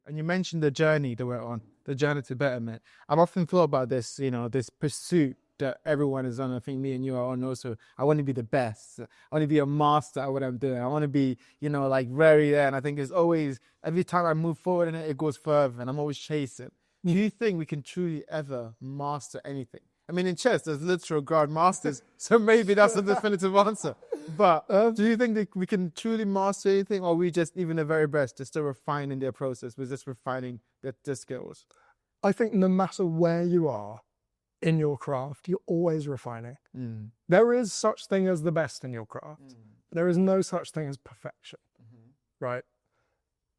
And you mentioned the journey that we're on, the journey to betterment. I've often thought about this, this pursuit that everyone is on. I think me and you are on also. I want to be the best. I want to be a master at what I'm doing. I want to be, very there. And I think it's always, every time I move forward in it, it goes further and I'm always chasing. Do you think we can truly ever master anything? I mean, in chess, there's literal grandmasters, so maybe that's the definitive answer. But do you think that we can truly master anything, or are we just even the very best, just still refining their process, we're just refining their skills? I think no matter where you are in your craft, you're always refining. There is such thing as the best in your craft. There is no such thing as perfection, right?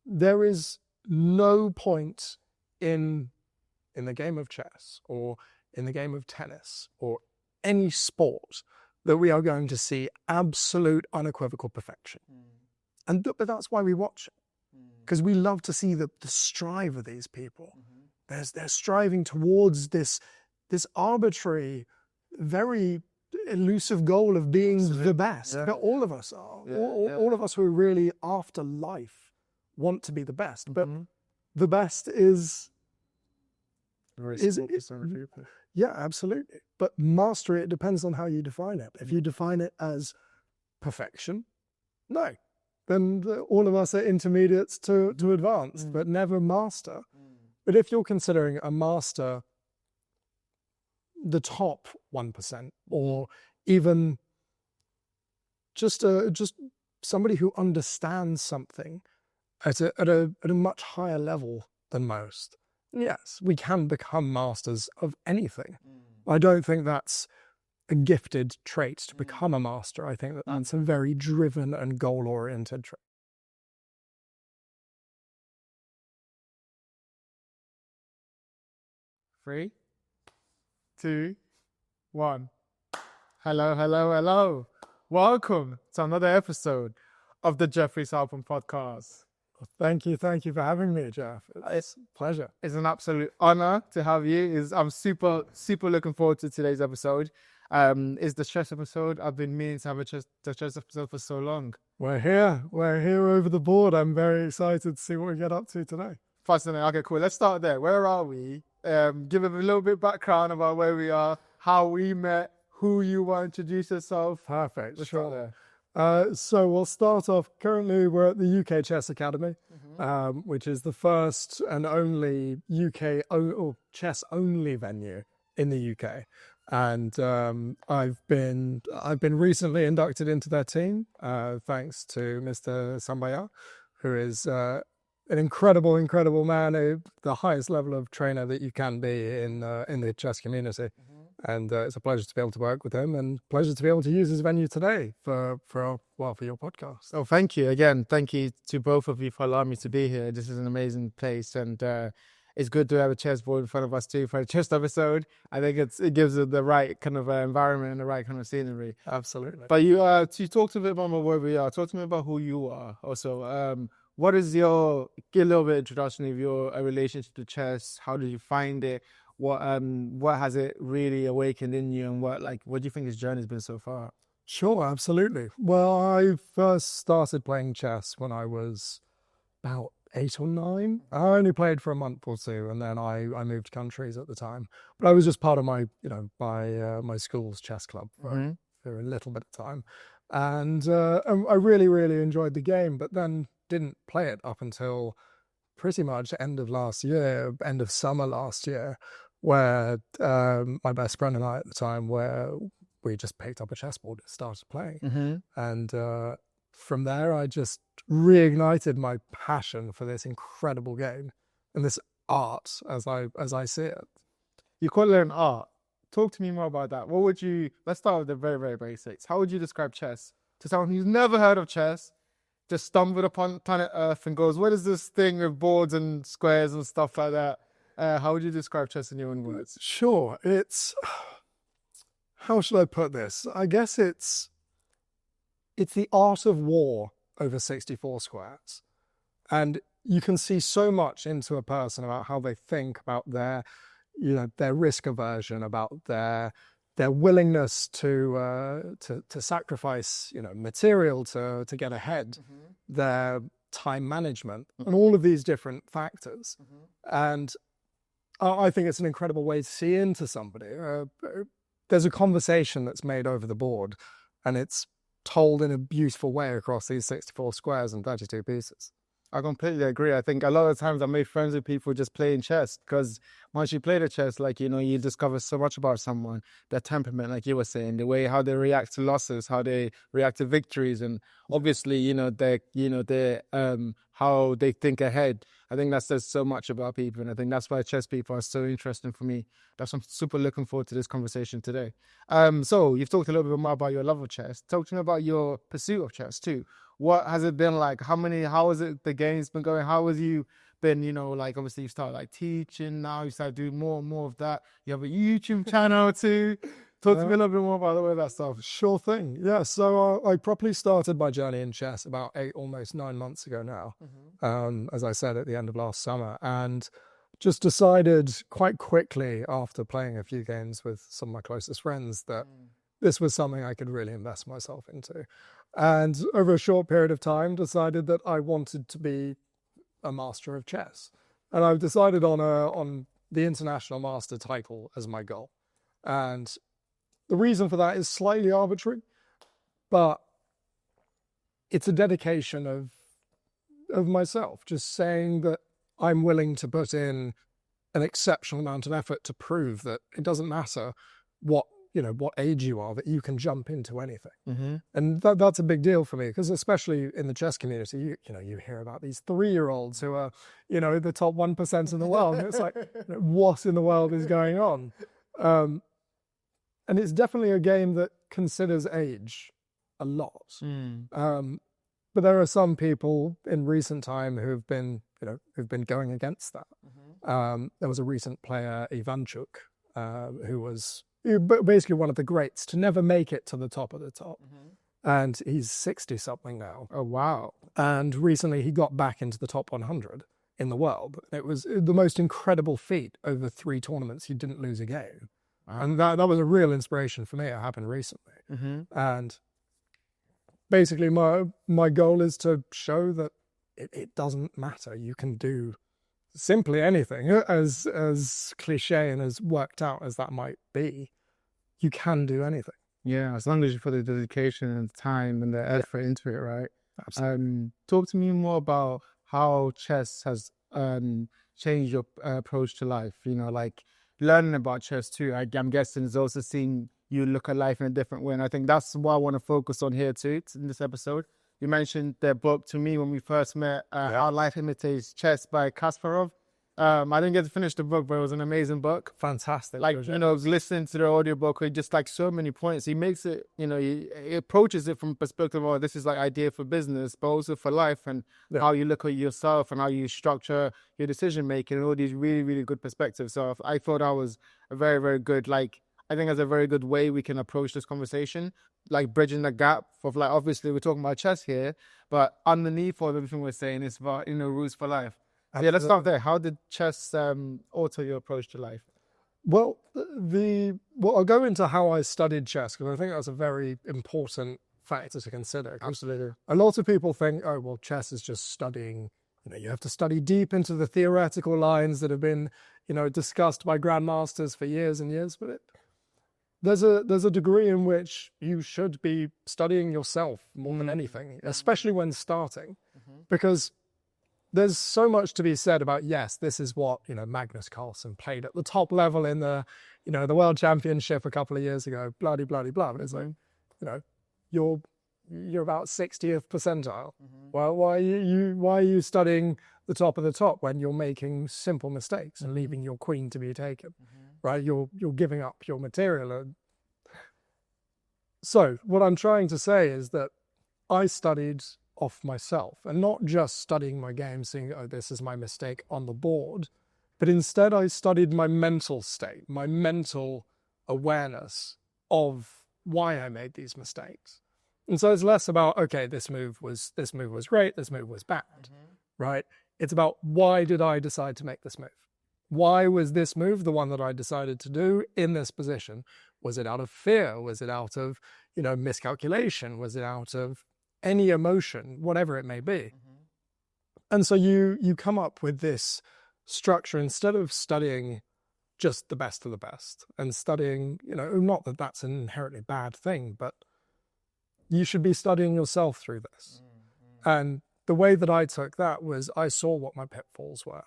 There is no point in the game of chess or in the game of tennis or any sport that we are going to see absolute unequivocal perfection. But that's why we watch it, because we love to see the strive of these people. They're striving towards this arbitrary, very elusive goal of being the best. Yeah. But all of us are. All of us who are really after life want to be the best. But the best is yeah, absolutely. But mastery, it depends on how you define it. If you define it as perfection, no. Then all of us are intermediates to advanced, but never master. But if you're considering a master the top 1%, or even just somebody who understands something at a much higher level than most, yes, we can become masters of anything. I don't think that's a gifted trait to become a master. I think that's a very driven and goal-oriented trait. 3, 2, 1. Hello. Welcome to another episode of the Jeoffrey Sarpong podcast. Thank you for having me, Jeff. It's a pleasure. It's an absolute honor to have you. I'm super looking forward to today's episode. It's the chess episode. I've been meaning to have the chess episode for so long. We're here over the board. I'm very excited to see what we get up to today. Fascinating. Okay, cool. Let's start there. Where are we? Give a little bit background about where we are, how we met, who you want to introduce yourself. Perfect. Let's sure. start there. So we'll start off. Currently, we're at the UK Chess Academy, which is the first and only UK or chess-only venue in the UK. And I've been recently inducted into their team, thanks to Mr. Sambaya, who is an incredible man, the highest level of trainer that you can be in the chess community. And it's a pleasure to be able to work with him, and pleasure to be able to use his venue today for your podcast. Oh, thank you. Again, thank you to both of you for allowing me to be here. This is an amazing place, and it's good to have a chessboard in front of us too for a chess episode. I think it gives it the right kind of environment and the right kind of scenery. Absolutely. But you talked a bit about where we are. Talk to me about who you are. Also, what is get a little bit of introduction of your relationship to chess? How did you find it? What has it really awakened in you, and what do you think this journey has been so far? Sure, absolutely. Well, I first started playing chess when I was about 8 or 9. I only played for a month or two, and then I moved countries at the time. But I was just part of my my school's chess club for a little bit of time, and I really enjoyed the game. But then didn't play it up until pretty much end of summer last year, where my best friend and I at the time, where we just picked up a chessboard and started playing. And from there, I just reignited my passion for this incredible game and this art as I see it. You call it an art. Talk to me more about that. Let's start with the very, very basics. How would you describe chess to someone who's never heard of chess, just stumbled upon planet Earth and goes, what is this thing with boards and squares and stuff like that? How would you describe chess in your own words? Sure. How should I put this? I guess it's the art of war over 64 squares. And you can see so much into a person about how they think, about their risk aversion, about their willingness to sacrifice, material to get ahead, their time management, and all of these different factors. And I think it's an incredible way to see into somebody. There's a conversation that's made over the board, and it's told in a beautiful way across these 64 squares and 32 pieces. I completely agree. I think a lot of times I made friends with people just playing chess, because once you play the chess, like, you know, you discover so much about someone, their temperament, like you were saying, the way how they react to losses, how they react to victories, and obviously, how they think ahead. I think that says so much about people, and I think that's why chess people are so interesting for me. That's why I'm super looking forward to this conversation today. So you've talked a little bit more about your love of chess. Talk to me about your pursuit of chess too. What has it been like? How has it, the game's been going? How has you been, you know, like, obviously you started like teaching, now you start doing more and more of that. You have a YouTube channel too. Talk to me a little bit more about the way that stuff. Sure thing. Yeah. So I properly started my journey in chess about almost 9 months ago now, as I said, at the end of last summer, and just decided quite quickly after playing a few games with some of my closest friends that this was something I could really invest myself into. And over a short period of time, decided that I wanted to be a master of chess. And I've decided on the international master title as my goal. And the reason for that is slightly arbitrary, but it's a dedication of myself, just saying that I'm willing to put in an exceptional amount of effort to prove that it doesn't matter what age you are, that you can jump into anything. And that's a big deal for me, because especially in the chess community, you hear about these 3-year-olds who are, the top 1% in the world. And it's like, what in the world is going on? And it's definitely a game that considers age a lot. But there are some people in recent time who've been going against that. There was a recent player, Ivanchuk, who was basically one of the greats to never make it to the top of the top. And he's 60 something now. Oh, wow. And recently he got back into the top 100 in the world. It was the most incredible feat. Over 3 tournaments, he didn't lose a game. Wow. And that was a real inspiration for me. It happened recently. And basically my goal is to show that it doesn't matter. You can do simply anything, as cliche and as worked out as that might be. You can do anything. Yeah, as long as you put the dedication and time and the effort into it, right? Absolutely. Talk to me more about how chess has changed your approach to life. Like learning about chess too. I'm guessing is also seeing you look at life in a different way. And I think that's what I want to focus on here too in this episode. You mentioned their book to me when we first met, How Life Imitates Chess by Kasparov. I didn't get to finish the book, but it was an amazing book. Fantastic. Like, listening to the audiobook, he just like so many points. He makes it, he approaches it from a perspective of, this is like idea for business, but also for life, and how you look at yourself and how you structure your decision making, and all these really, really good perspectives. So I thought that was a very, very good, like, I think that's a very good way we can approach this conversation, like bridging the gap of, like, obviously we're talking about chess here, but underneath all everything we're saying is about, rules for life. Yeah, let's start there. How did chess alter your approach to life? Well, I'll go into how I studied chess, because I think that's a very important factor to consider. Absolutely. A lot of people think, oh, well, chess is just studying. You have to study deep into the theoretical lines that have been, discussed by grandmasters for years and years. But there's a degree in which you should be studying yourself more than anything, especially when starting, because there's so much to be said about, yes, this is what, Magnus Carlsen played at the top level in the, the World Championship a couple of years ago, blah, blah, blah, blah. But it's like, you're about 60th percentile. Well, why are you studying the top of the top when you're making simple mistakes and leaving your queen to be taken, right? You're giving up your material. So what I'm trying to say is that I studied off myself, and not just studying my game, seeing, oh, this is my mistake on the board, but instead I studied my mental state, my mental awareness of why I made these mistakes. And so it's less about, okay, this move was great, this move was bad, right? It's about, why did I decide to make this move? Why was this move the one that I decided to do in this position? Was it out of fear? Was it out of, miscalculation? Was it out of any emotion, whatever it may be? And so you come up with this structure instead of studying just the best of the best and studying, not that that's an inherently bad thing, but you should be studying yourself through this. And the way that I took that was I saw what my pitfalls were.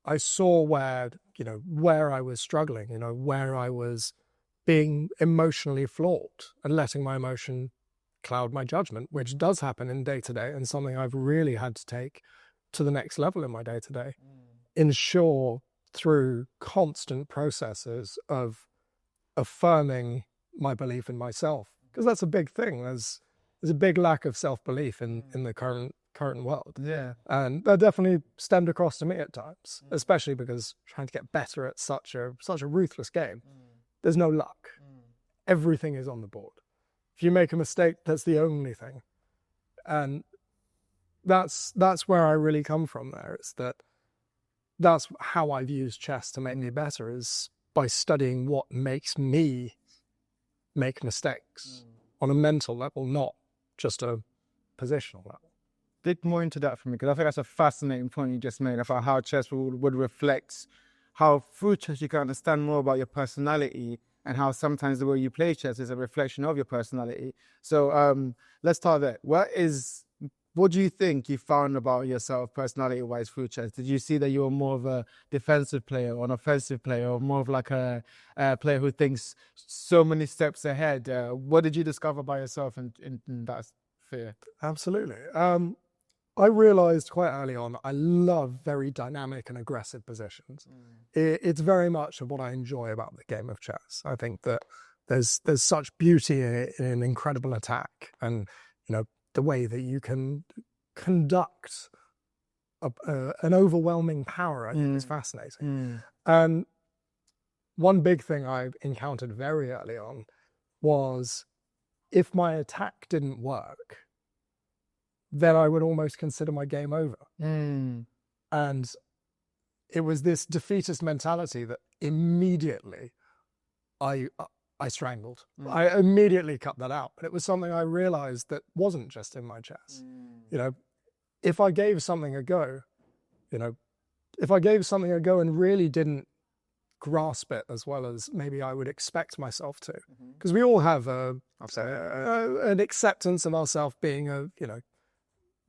I saw where I was struggling, where I was being emotionally flawed and letting my emotion cloud my judgment, which does happen in day-to-day and something I've really had to take to the next level in my day-to-day. Ensure through constant processes of affirming my belief in myself, because that's a big thing. There's a big lack of self-belief in the current world. Yeah. And that definitely stemmed across to me at times, especially because trying to get better at such a ruthless game, there's no luck. Everything is on the board. If you make a mistake, that's the only thing. And that's where I really come from there. It's that's how I've used chess to make me better, is by studying what makes me make mistakes on a mental level, not just a positional level. Dig more into that for me, because I think that's a fascinating point you just made about how chess would reflect how through chess you can understand more about your personality, and how sometimes the way you play chess is a reflection of your personality. So let's start there. What do you think you found about yourself personality-wise through chess? Did you see that you were more of a defensive player or an offensive player, or more of like a player who thinks so many steps ahead? What did you discover by yourself in that sphere? Absolutely. I realized quite early on I love very dynamic and aggressive positions. It's very much of what I enjoy about the game of chess. I think that there's such beauty in an incredible attack, and the way that you can conduct an overwhelming power, I think is fascinating. And one big thing I encountered very early on was, if my attack didn't work, then I would almost consider my game over. And it was this defeatist mentality that immediately I strangled. I immediately cut that out. But it was something I realized that wasn't just in my chess. If I gave something a go, and really didn't grasp it as well as maybe I would expect myself to, because we all have an acceptance of ourselves being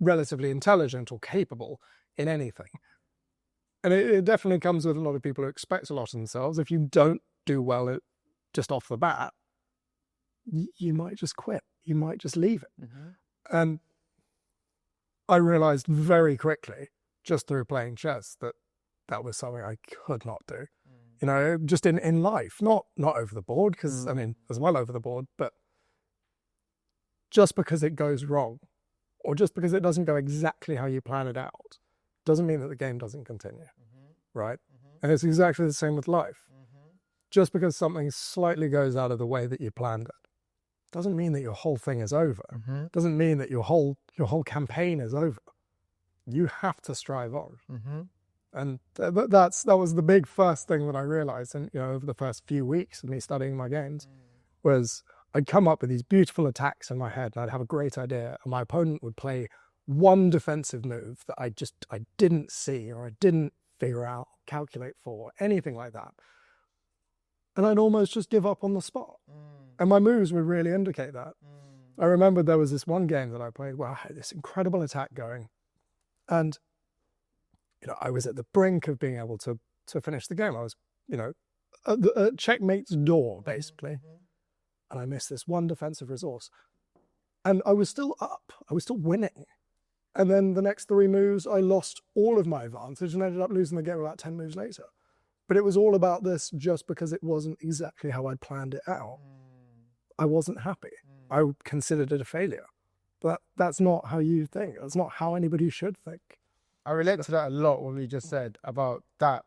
relatively intelligent or capable in anything. And it definitely comes with a lot of people who expect a lot of themselves. If you don't do well just off the bat, you might just quit. You might just leave it. And I realized very quickly, just through playing chess, that was something I could not do. Just in life, not over the board, because as well over the board, but just because it goes wrong, or just because it doesn't go exactly how you plan it out, doesn't mean that the game doesn't continue, right? And it's exactly the same with life. Just because something slightly goes out of the way that you planned it, doesn't mean that your whole thing is over. Doesn't mean that your whole campaign is over. You have to strive on. And that was the big first thing that I realized, and over the first few weeks of me studying my games, was I'd come up with these beautiful attacks in my head, and I'd have a great idea, and my opponent would play one defensive move that I didn't see, or I didn't figure out, calculate for, anything like that. And I'd almost just give up on the spot. And my moves would really indicate that. I remember there was this one game that I played where I had this incredible attack going, and I was at the brink of being able to finish the game. I was, at checkmate's door, basically. And I missed this one defensive resource. And I was still up. I was still winning. And then the next 3 moves, I lost all of my advantage and ended up losing the game about 10 moves later. But it was all about this just because it wasn't exactly how I'd planned it out. I wasn't happy. I considered it a failure. But that's not how you think. That's not how anybody should think. I relate to that a lot, what we just said about that.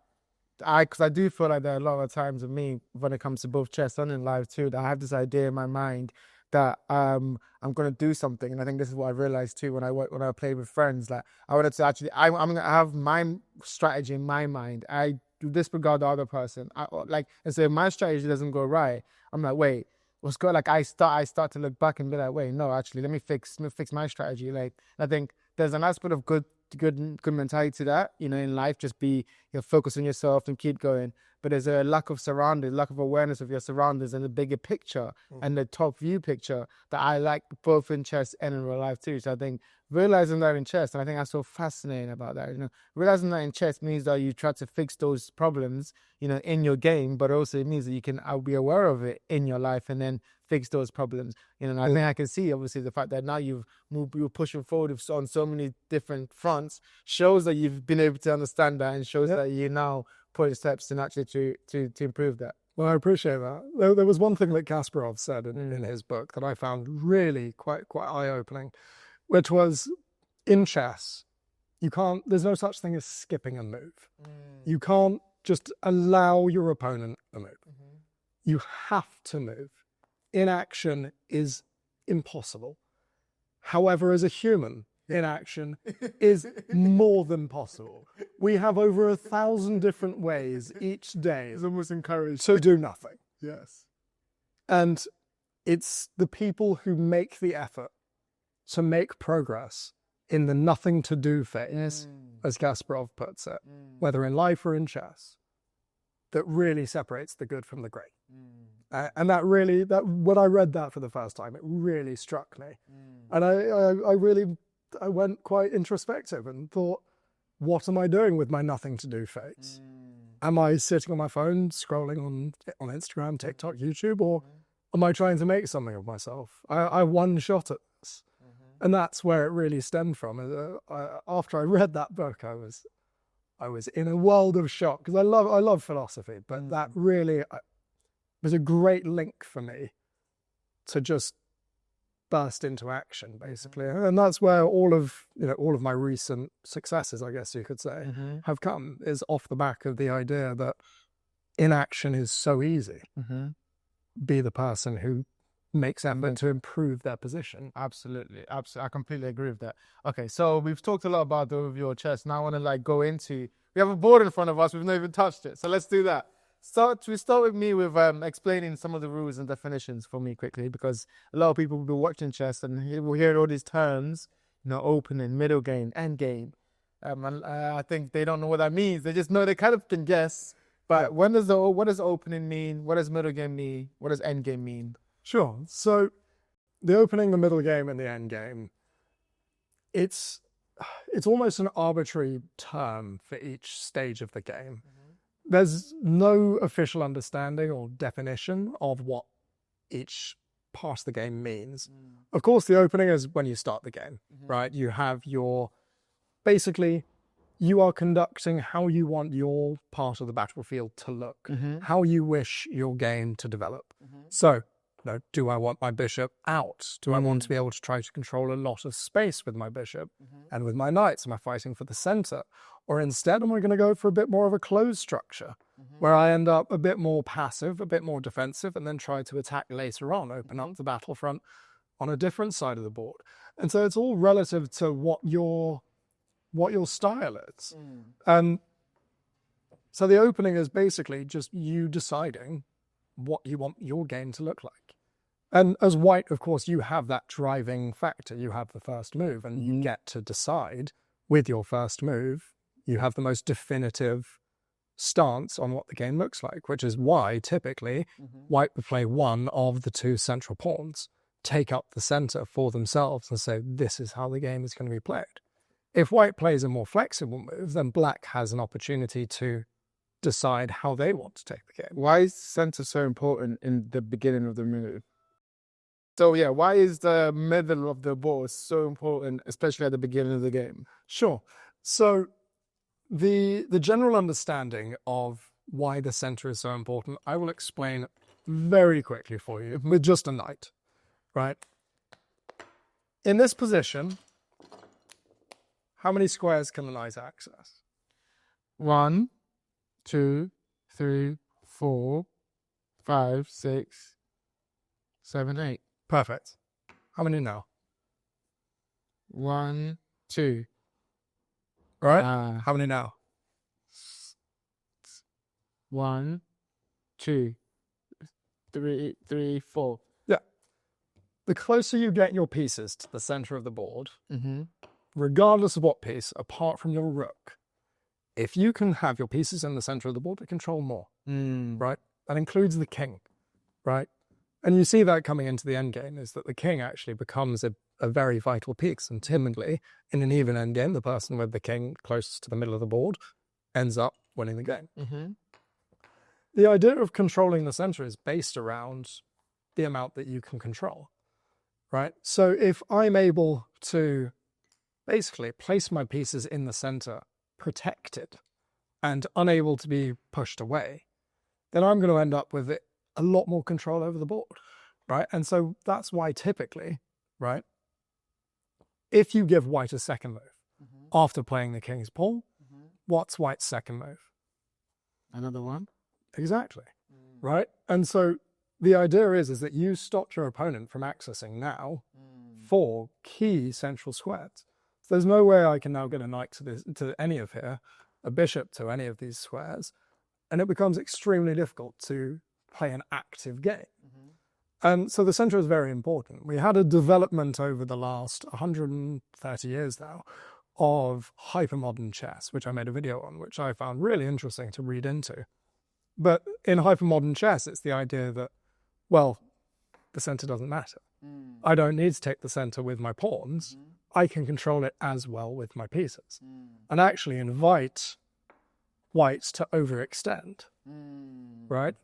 Because I do feel like there are a lot of times with me, when it comes to both chess and in life too, that I have this idea in my mind that I'm going to do something. And I think this is what I realized too when I played with friends. Like, I wanted to actually, I'm going to have my strategy in my mind. I do disregard the other person. And so if my strategy doesn't go right, I'm like, wait, what's good? Like I start to look back and be like, wait, no, actually, let me fix my strategy. Like, I think there's an aspect of good good mentality to that, in life. Just be, focus on yourself and keep going. But there's a lack of surroundings, lack of awareness of your surroundings and the bigger picture and the top view picture that I like both in chess and in real life too. So I think realizing that in chess, and I think that's so fascinating about that, realizing that in chess means that you try to fix those problems, in your game, but also it means that you can be aware of it in your life and then fix those problems. And I think I can see, obviously, the fact that now you're pushing forward on so many different fronts shows that you've been able to understand that and shows that you now put steps in actually to improve that. Well, I appreciate that. There was one thing that Kasparov said in his book that I found really quite eye-opening, which was, in chess, there's no such thing as skipping a move. You can't just allow your opponent a move. You have to move. Inaction is impossible. However, as a human, inaction is more than possible. We have over 1,000 different ways each day. It's almost encouraged to do nothing. Yes. And it's the people who make the effort to make progress in the nothing to do phase, as Kasparov puts it, whether in life or in chess, that really separates the good from the great. And when I read that for the first time, it really struck me. And I went quite introspective and thought, what am I doing with my nothing to do phase? Am I sitting on my phone scrolling on Instagram, TikTok, YouTube, or am I trying to make something of myself? I one shot at this. And that's where it really stemmed from. After I read that book, I was in a world of shock, because I love philosophy, but that really was a great link for me to just burst into action, basically. And that's where all of my recent successes, I guess you could say, have come, is off the back of the idea that inaction is so easy. Be the person who makes effort to improve their position. Absolutely. I completely agree with that. Okay, so we've talked a lot about the overview of chess. Now I want to go into, we have a board in front of us, we've not even touched it. So let's do that. We start with me with explaining some of the rules and definitions for me quickly, because a lot of people will be watching chess and will hear all these terms, opening, middle game, end game. And I think they don't know what that means. They just know, they kind of can guess. But what does opening mean? What does middle game mean? What does end game mean? Sure. So the opening, the middle game, and the end game, it's almost an arbitrary term for each stage of the game. There's no official understanding or definition of what each part of the game means. Of course, the opening is when you start the game, right? You have basically, you are conducting how you want your part of the battlefield to look, how you wish your game to develop. So, do I want my bishop out? Do I want to be able to try to control a lot of space with my bishop and with my knights? Am I fighting for the center? Or instead, am I going to go for a bit more of a closed structure where I end up a bit more passive, a bit more defensive, and then try to attack later on, open up the battlefront on a different side of the board? And so it's all relative to what your style is. And so the opening is basically just you deciding what you want your game to look like. And as white, of course, you have that driving factor. You have the first move, and you get to decide with your first move. You have the most definitive stance on what the game looks like, which is why typically white would play one of the two central pawns, take up the center for themselves and say, this is how the game is going to be played. If white plays a more flexible move, then black has an opportunity to decide how they want to take the game. Why is center so important in the beginning of the move? So yeah, why is the middle of the board so important, especially at the beginning of the game? Sure. So the general understanding of why the center is so important, I will explain very quickly for you with just a knight, right? In this position, how many squares can the knight access? 1, 2, 3, 4, 5, 6, 7, 8. Perfect. How many now? 1, 2. Right? How many now? 1, 2, 3, 4. Yeah. The closer you get your pieces to the center of the board, regardless of what piece, apart from your rook, if you can have your pieces in the center of the board, they control more, right? That includes the king, right? And you see that coming into the endgame, is that the king actually becomes a very vital piece. And timidly, in an even endgame, the person with the king closest to the middle of the board ends up winning the game. The idea of controlling the center is based around the amount that you can control, right? So if I'm able to basically place my pieces in the center protected and unable to be pushed away, then I'm going to end up with a lot more control over the board, right? And so that's why typically, right, if you give white a second move after playing the king's pawn, what's white's second move? Another one? Exactly, right? And so the idea is that you stopped your opponent from accessing now 4 key central squares. So there's no way I can now get a knight to any of here, a bishop to any of these squares, and it becomes extremely difficult to play an active game. And so the center is very important. We had a development over the last 130 years now of hypermodern chess, which I made a video on, which I found really interesting to read into. But in hypermodern chess, it's the idea that, well, the center doesn't matter. I don't need to take the center with my pawns. I can control it as well with my pieces and actually invite white to overextend, right?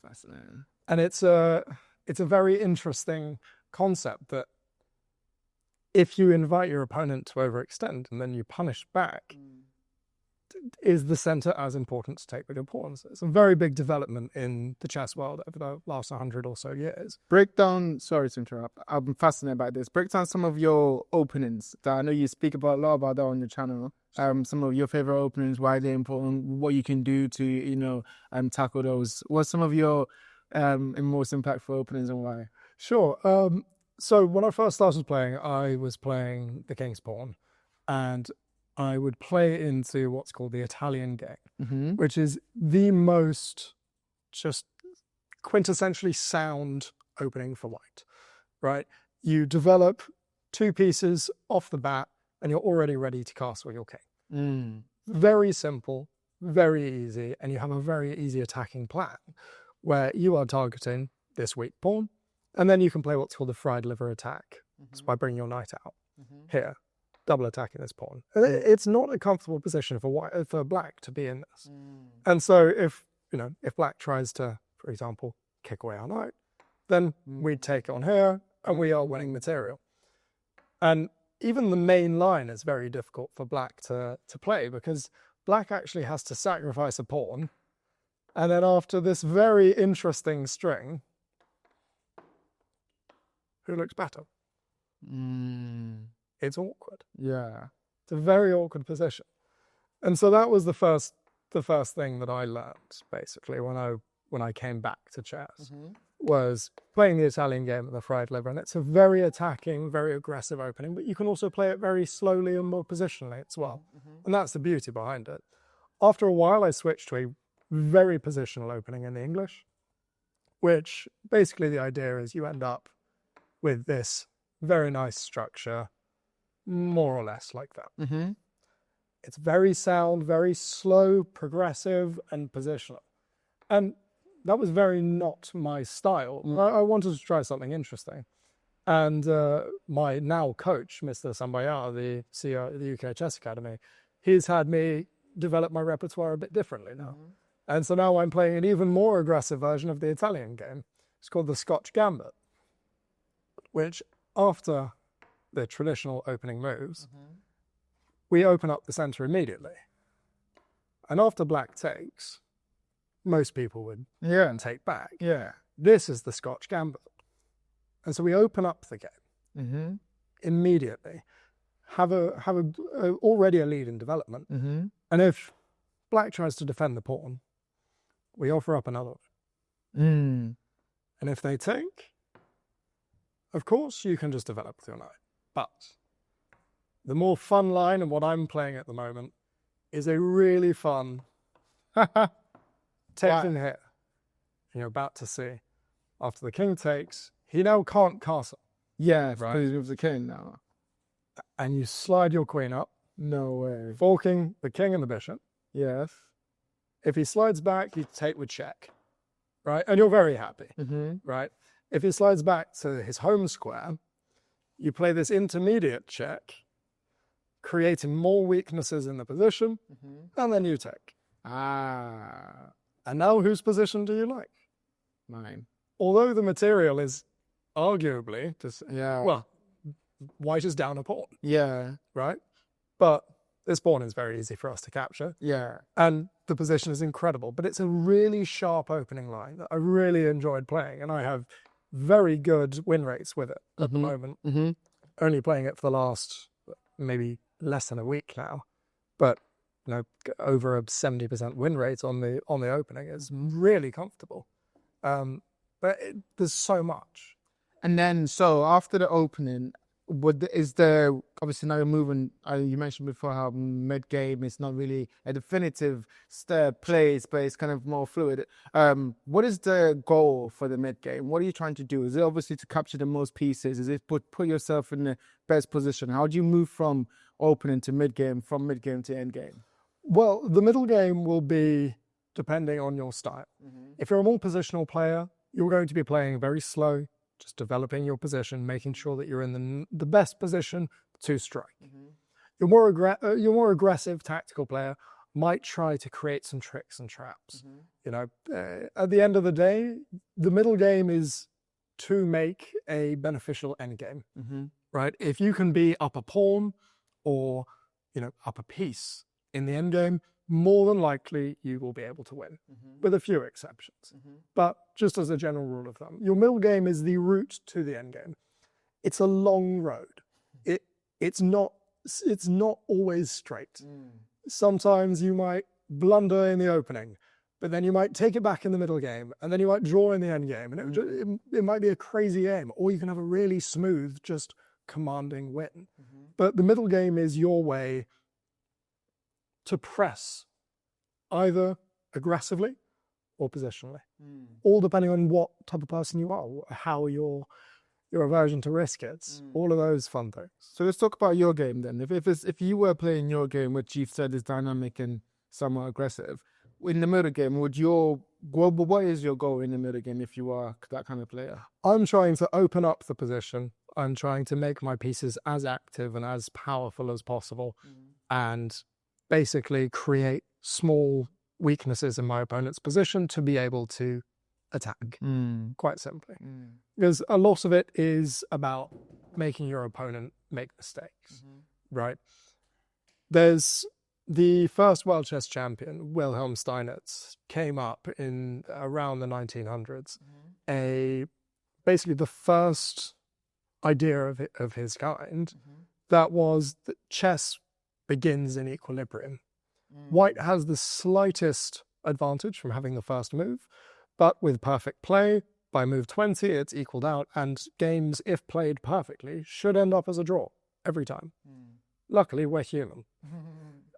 Fascinating. And it's a very interesting concept that if you invite your opponent to overextend and then you punish back, is the center as important to take with your pawns? It's a very big development in the chess world over the last 100 or so years. Break down, sorry to interrupt, I'm fascinated by this. Break down some of your openings that I know you speak about a lot about that on your channel. Some of your favorite openings, why they're important, what you can do to, tackle those. What's some of your most impactful openings and why? Sure. So when I first started playing, I was playing the king's pawn, and I would play into what's called the Italian game, which is the most just quintessentially sound opening for white, right? You develop 2 pieces off the bat and you're already ready to castle your king. Very simple, very easy, and you have a very easy attacking plan where you are targeting this weak pawn, and then you can play what's called a fried liver attack. It's by bringing your knight out here, double attacking this pawn. It's not a comfortable position for black to be in this. And so if black tries to, for example, kick away our knight, then we take it on here and we are winning material. And even the main line is very difficult for black to play, because black actually has to sacrifice a pawn, and then after this very interesting string, who looks better? It's awkward. Yeah. It's a very awkward position. And so that was the first thing that I learned, basically, when I came back to chess, was playing the Italian game of the fried liver. And it's a very attacking, very aggressive opening, but you can also play it very slowly and more positionally as well. And that's the beauty behind it. After a while, I switched to a very positional opening in the English, which basically the idea is you end up with this very nice structure, more or less like that. It's very sound, very slow, progressive, and positional. And that was very not my style. I wanted to try something interesting. And my now coach, Mr. Sambayar, the CEO of the UK Chess Academy, he's had me develop my repertoire a bit differently now. And so now I'm playing an even more aggressive version of the Italian game. It's called the Scotch Gambit, which after the traditional opening moves, we open up the center immediately. And after black takes, most people would take back. This is the Scotch Gambit. And so we open up the game immediately, have already a lead in development. And if black tries to defend the pawn, we offer up another one. And if they take, of course, you can just develop with your knight. But the more fun line, and what I'm playing at the moment, is a really fun take in here. And you're about to see, after the king takes, he now can't castle. Yeah, because he moves the king now. and you slide your queen up, No way. forking the king and the bishop. Yes. If he slides back, you take with check, right? And you're very happy, right? If he slides back to his home square, you play this intermediate check, creating more weaknesses in the position, and then you take. Ah, And now whose position do you like? mine. Although the material is arguably, Yeah. well, white is down a pawn, Yeah. right? But this pawn is very easy for us to capture. Yeah. And the position is incredible, but it's a really sharp opening line that I really enjoyed playing, and I have very good win rates with it at the moment. Only playing it for the last maybe less than a week now, but over a 70% win rate on the opening is really comfortable. But there's so much. And then, so after the opening, is there, obviously now you're moving, you mentioned before how mid-game is not really a definitive place, but it's kind of more fluid. What is the goal for the mid-game? What are you trying to do? Is it obviously to capture the most pieces? Is it put yourself in the best position? How do you move from opening to mid-game, from mid-game to end-game? Well, the middle game will be depending on your style. If you're a more positional player, you're going to be playing very slow, just developing your position, making sure that you're in the best position to strike. Your more aggressive tactical player might try to create some tricks and traps. At the end of the day, the middle game is to make a beneficial end game, right? If you can be up a pawn or up a piece in the end game, more than likely you will be able to win, with a few exceptions. But just as a general rule of thumb, your middle game is the route to the end game. It's a long road. It's not always straight. Sometimes you might blunder in the opening, but then you might take it back in the middle game, and then you might draw in the end game, and it might be a crazy game, or you can have a really smooth, just commanding win. But the middle game is your way to press either aggressively or positionally, all depending on what type of person you are, how your aversion to risk is, all of those fun things. So let's talk about your game then. If you were playing your game, which you've said is dynamic and somewhat aggressive, in the middle game, what is your goal in the middle game if you are that kind of player? I'm trying to open up the position. I'm trying to make my pieces as active and as powerful as possible, and basically create small weaknesses in my opponent's position to be able to attack, quite simply. Because a lot of it is about making your opponent make mistakes, right? There's the first world chess champion, Wilhelm Steinitz, came up in around the 1900s. Basically the first idea of his kind, that was that chess begins in equilibrium. White has the slightest advantage from having the first move, but with perfect play, by move 20, it's equaled out, and games, if played perfectly, should end up as a draw every time. Luckily, we're human.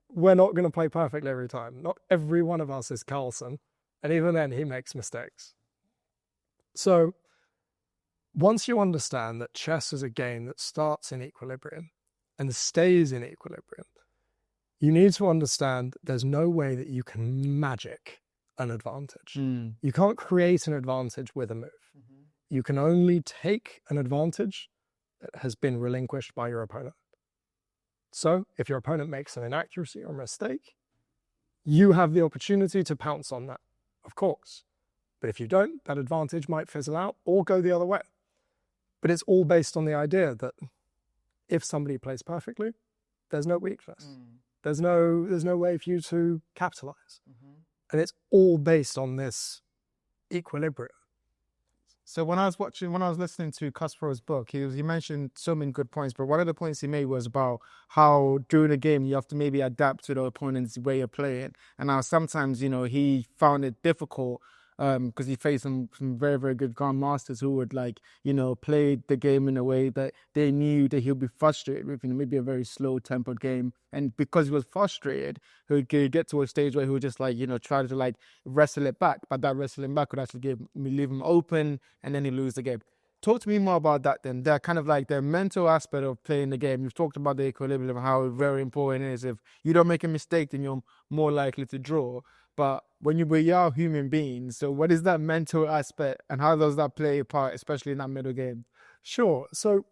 We're not going to play perfectly every time. Not every one of us is Carlsen, and even then, he makes mistakes. So, once you understand that chess is a game that starts in equilibrium and stays in equilibrium, you need to understand that there's no way that you can magic an advantage. You can't create an advantage with a move. You can only take an advantage that has been relinquished by your opponent. So if your opponent makes an inaccuracy or a mistake, you have the opportunity to pounce on that, of course. But if you don't, that advantage might fizzle out or go the other way. But it's all based on the idea that if somebody plays perfectly, there's no weakness. There's no way for you to capitalize. And it's all based on this equilibrium. So when I was listening to Kasparov's book, he mentioned so many good points, but one of the points he made was about how during the game you have to maybe adapt to the opponent's way of playing. And how sometimes, he found it difficult because he faced some very, very good grandmasters who would play the game in a way that they knew that he'll be frustrated with, maybe a very slow tempered game. And because he was frustrated, he would get to a stage where he would just try to wrestle it back. But that wrestling back would actually leave him open, and then he lose the game. talk to me more about that then. They're kind of like the mental aspect of playing the game. You've talked about the equilibrium, how very important it is. If you don't make a mistake, then you're more likely to draw. But we are human beings, so what is that mental aspect and how does that play a part, especially in that middle game? Sure. So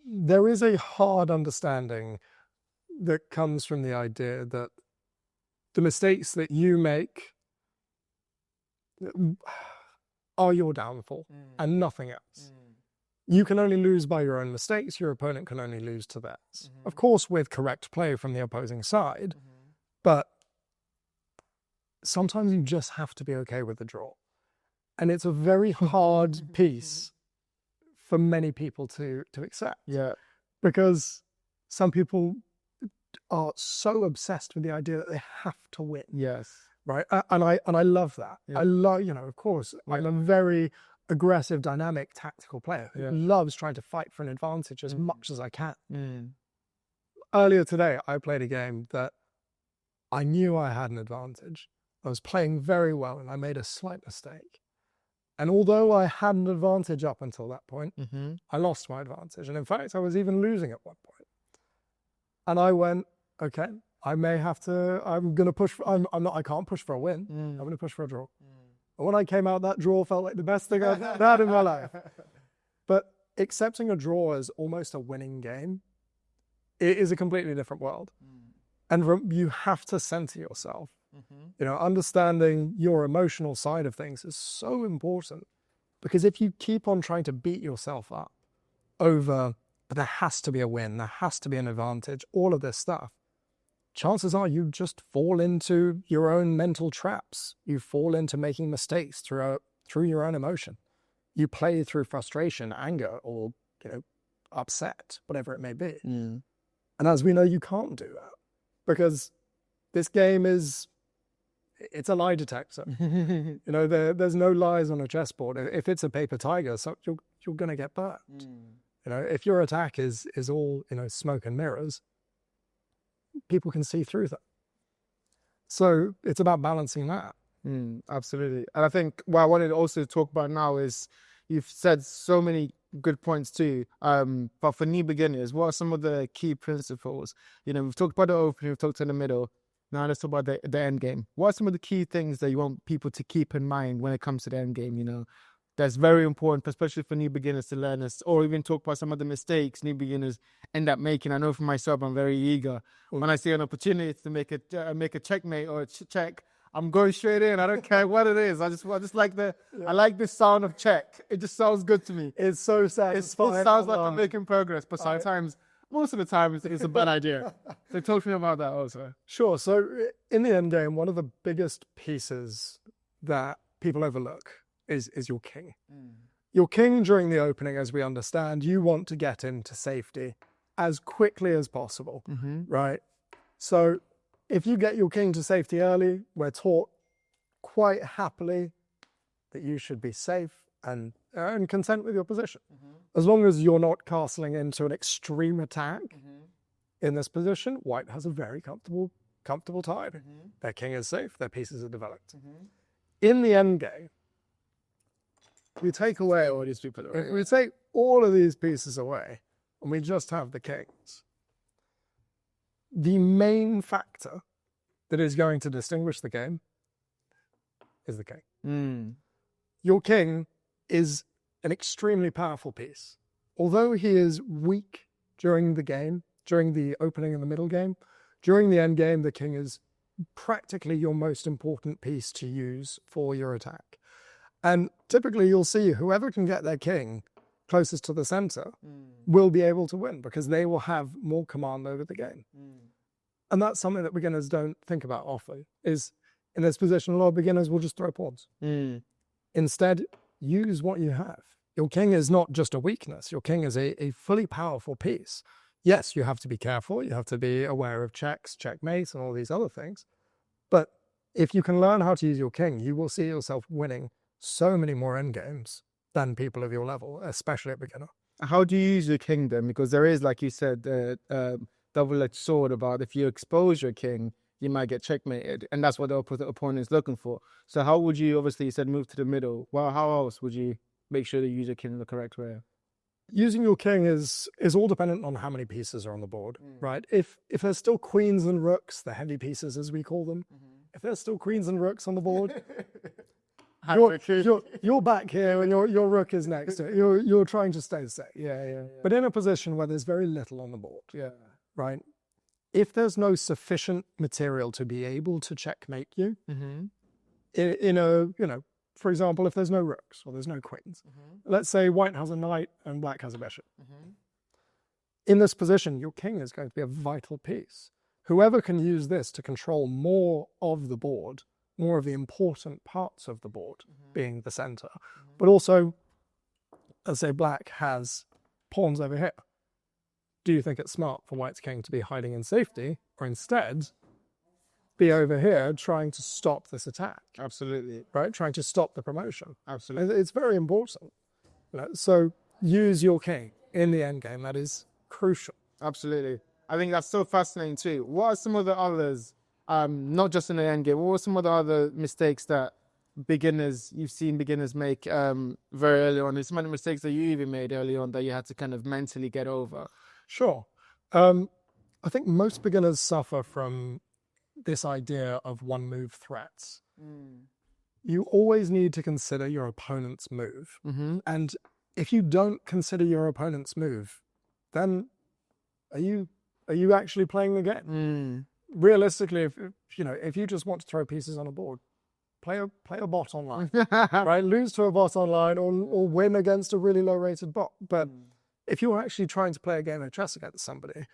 there is a hard understanding that comes from the idea that the mistakes that you make are your downfall and nothing else. You can only lose by your own mistakes. Your opponent can only lose to theirs. Of course, with correct play from the opposing side, but sometimes you just have to be okay with the draw. And it's a very hard piece for many people to accept. Yeah. Because some people are so obsessed with the idea that they have to win. Yes. Right. And I love that. Yeah. I love, of course, I'm a very aggressive, dynamic, tactical player who loves trying to fight for an advantage as much as I can. Earlier today, I played a game that I knew I had an advantage. I was playing very well and I made a slight mistake. And although I had an advantage up until that point, I lost my advantage. And in fact, I was even losing at one point. And I went, okay, I'm going to push. I can't push for a win. I'm going to push for a draw. And when I came out, that draw felt like the best thing I've had in my life. But accepting a draw as almost a winning game, it is a completely different world. And you have to center yourself. Understanding your emotional side of things is so important, because if you keep on trying to beat yourself up over, but there has to be a win, there has to be an advantage, all of this stuff, chances are you just fall into your own mental traps. You fall into making mistakes through your own emotion. You play through frustration, anger, or upset, whatever it may be. And as we know, you can't do that, because this game it's a lie detector. There's no lies on a chessboard. If it's a paper tiger, so you're going to get burnt. If your attack is all smoke and mirrors, people can see through that. So it's about balancing that. Absolutely. And I think what I wanted to also talk about now is, you've said so many good points too. But for new beginners, what are some of the key principles? We've talked about the opening, we've talked in the middle. Now let's talk about the end game. What are some of the key things that you want people to keep in mind when it comes to the end game? That's very important, especially for new beginners to learn this, or even talk about some of the mistakes new beginners end up making. I know for myself, I'm very eager. When I see an opportunity to make a checkmate or a check, I'm going straight in. I don't care what it is. I just like I like the sound of check. It just sounds good to me. It's so satisfying. It sounds like I'm making progress, but sometimes, most of the time, it's a bad idea. So talk to me about that also. Sure. So in the end game, one of the biggest pieces that people overlook is your king. Your king during the opening, as we understand, you want to get into safety as quickly as possible, right? So if you get your king to safety early, we're taught quite happily that you should be safe and content with your position. As long as you're not castling into an extreme attack in this position, white has a very comfortable tide. Their king is safe, their pieces are developed. In the end game, we take away all these people. We take all of these pieces away, and we just have the kings. The main factor that is going to distinguish the game is the king. Your king is an extremely powerful piece. Although he is weak during the game, during the opening and the middle game, during the end game, the king is practically your most important piece to use for your attack. And typically you'll see whoever can get their king closest to the center will be able to win, because they will have more command over the game. And that's something that beginners don't think about often, is in this position, a lot of beginners will just throw pawns. Instead, use what you have. Your king is not just a weakness. Your king is a fully powerful piece. Yes, you have to be careful. You have to be aware of checks, checkmates, and all these other things. But if you can learn how to use your king, you will see yourself winning so many more endgames than people of your level, especially at beginner. How do you use your king then? Because there is, like you said, double-edged sword about if you expose your king, you might get checkmated, and that's what the opponent is looking for. So how would you, obviously you said move to the middle. Well, how else would you make sure that you use your king in the correct way? Using your king is all dependent on how many pieces are on the board, right? If there's still queens and rooks, the heavy pieces as we call them, if there's still queens and rooks on the board, you're back here and your rook is next to it. You're trying to stay safe. Yeah. But in a position where there's very little on the board, right? If there's no sufficient material to be able to checkmate you, in a, for example, if there's no rooks or there's no queens, let's say white has a knight and black has a bishop. In this position, your king is going to be a vital piece. Whoever can use this to control more of the board, more of the important parts of the board, being the center, but also, let's say black has pawns over here. Do you think it's smart for white's king to be hiding in safety, or instead be over here trying to stop this attack? Absolutely. Right? Trying to stop the promotion. Absolutely. It's very important. So use your king in the endgame. That is crucial. Absolutely. I think that's so fascinating too. What are some of the others, not just in the endgame, what were some of the other mistakes that you've seen beginners make very early on? There's some of the mistakes that you even made early on that you had to kind of mentally get over. Sure. I think most beginners suffer from this idea of one move threats. You always need to consider your opponent's move. And if you don't consider your opponent's move, then are you actually playing the game? Realistically, if you just want to throw pieces on a board, play a bot online, right? Lose to a bot online or win against a really low rated bot. But if you're actually trying to play a game of chess against somebody,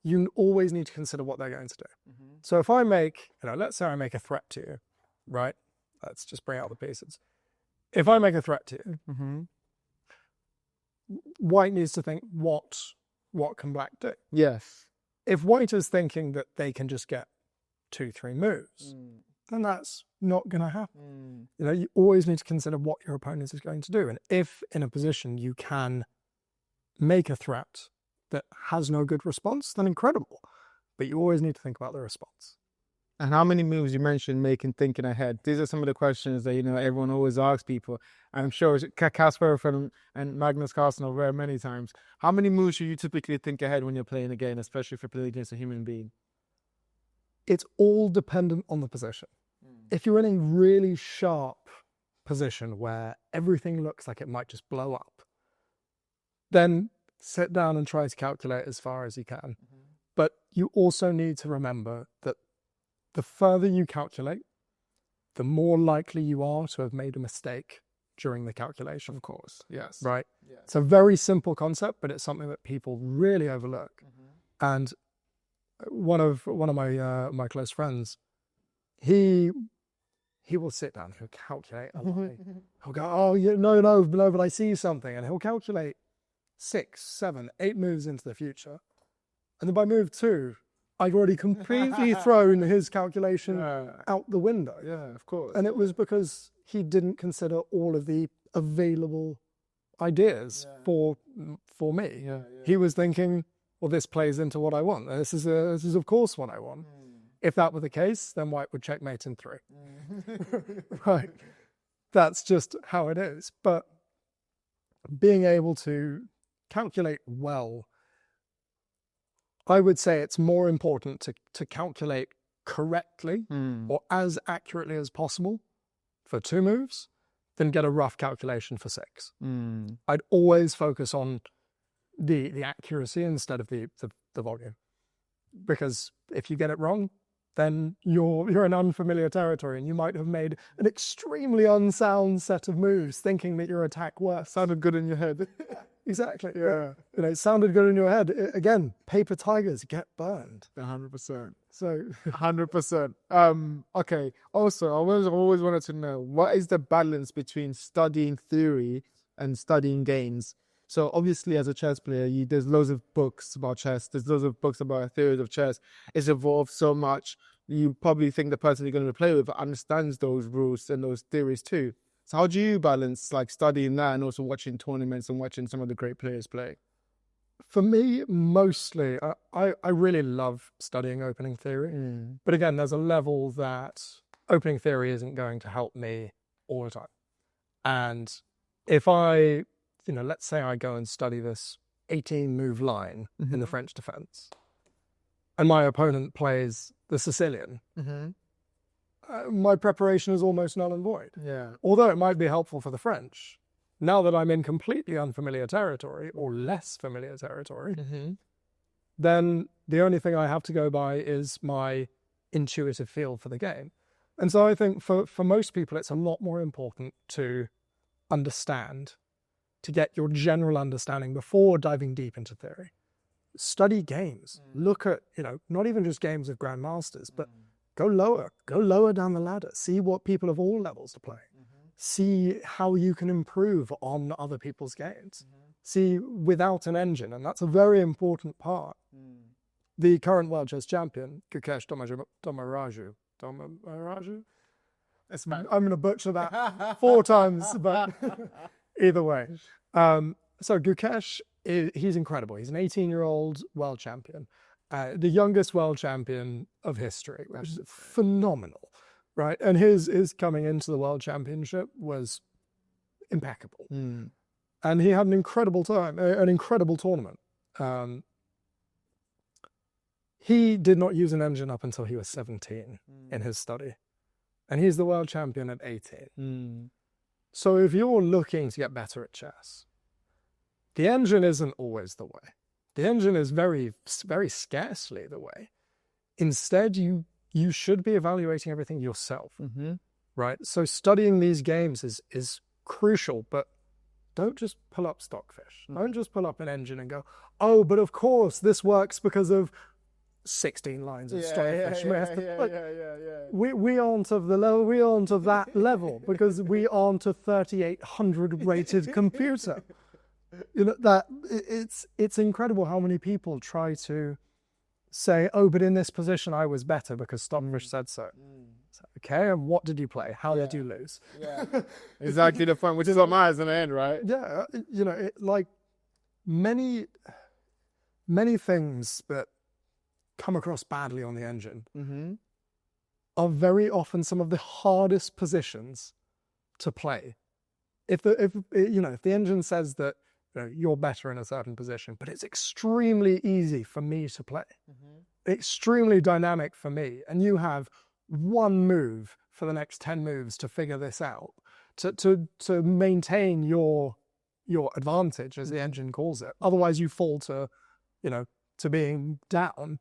you always need to consider what they're going to do. So if I make, let's say I make a threat to you, right? Let's just bring out the pieces. If I make a threat to you, white needs to think, what can black do? Yes. If white is thinking that they can just get 2-3 moves, then that's not going to happen. You always need to consider what your opponent is going to do. And if in a position you can make a threat that has no good response, then incredible. But you always need to think about the response. And how many moves you mentioned thinking ahead? These are some of the questions that, everyone always asks people. I'm sure Casper and Magnus Carlsen have read many times. How many moves should you typically think ahead when you're playing a game, especially if you're playing against a human being? It's all dependent on the position. If you're in a really sharp position where everything looks like it might just blow up, then sit down and try to calculate as far as you can. But you also need to remember that the further you calculate, the more likely you are to have made a mistake during the calculation. Of course, yes. Right? Yes. It's a very simple concept, but it's something that people really overlook. And one of my close friends, he will sit down, he'll calculate a lie. He'll go, oh, no, but I see something. And he'll calculate 6, 7, 8 moves into the future. And then by move 2, I've already completely thrown his calculation out the window. Yeah, of course. And it was because he didn't consider all of the available ideas for me. He was thinking, well, this plays into what I want. This is of course what I want. If that were the case, then white would checkmate in 3. Right. That's just how it is. But being able to calculate well, I would say it's more important to calculate correctly or as accurately as possible for 2 moves than get a rough calculation for 6. I'd always focus on the accuracy instead of the volume. Because if you get it wrong, then you're in unfamiliar territory and you might have made an extremely unsound set of moves thinking that your attack worked. Sounded good in your head. Exactly. Yeah. It sounded good in your head. Again, paper tigers get burned. 100%. So 100%. Okay. Also, I always wanted to know, what is the balance between studying theory and studying games? So obviously, as a chess player, there's loads of books about chess. There's loads of books about theories of chess. It's evolved so much. You probably think the person you're going to play with understands those rules and those theories too. So how do you balance like studying that and also watching tournaments and watching some of the great players play? For me, mostly, I really love studying opening theory. But again, there's a level that opening theory isn't going to help me all the time. And if I, let's say I go and study this 18-move line in the French defense, and my opponent plays the Sicilian, my preparation is almost null and void. Yeah. Although it might be helpful for the French, now that I'm in completely unfamiliar territory or less familiar territory, then the only thing I have to go by is my intuitive feel for the game. And so I think for most people, it's a lot more important to understand, to get your general understanding before diving deep into theory. Study games. Look at, not even just games of grandmasters, but go lower down the ladder. See what people of all levels are playing. See how you can improve on other people's games. See without an engine, and that's a very important part. The current world chess champion, Gukesh Dommaraju. I'm going to butcher that 4 times, but either way. So Gukesh, he's incredible. He's an 18-year-old world champion. The youngest world champion of history, which is phenomenal, right? And his coming into the world championship was impeccable. And he had an incredible time, an incredible tournament. He did not use an engine up until he was 17 in his study. And he's the world champion at 18. So if you're looking to get better at chess, the engine isn't always the way. The engine is very, very scarcely the way. Instead, you should be evaluating everything yourself, right? So studying these games is crucial, but don't just pull up Stockfish. Don't just pull up an engine and go, oh, but of course this works because of 16 lines of Stockfish. We aren't of the level. We aren't of that level because we aren't a 3800 rated computer. It's incredible how many people try to say, oh, but in this position I was better because Stockfish said so. Okay, and what did you play? How did you lose? Exactly the point, which is what matters in the end, right? Yeah, like many things that come across badly on the engine are very often some of the hardest positions to play. If the engine says that you're better in a certain position, but it's extremely easy for me to play, extremely dynamic for me, and you have one move for the next 10 moves to figure this out, to maintain your advantage, as the engine calls it. Otherwise you fall to being down.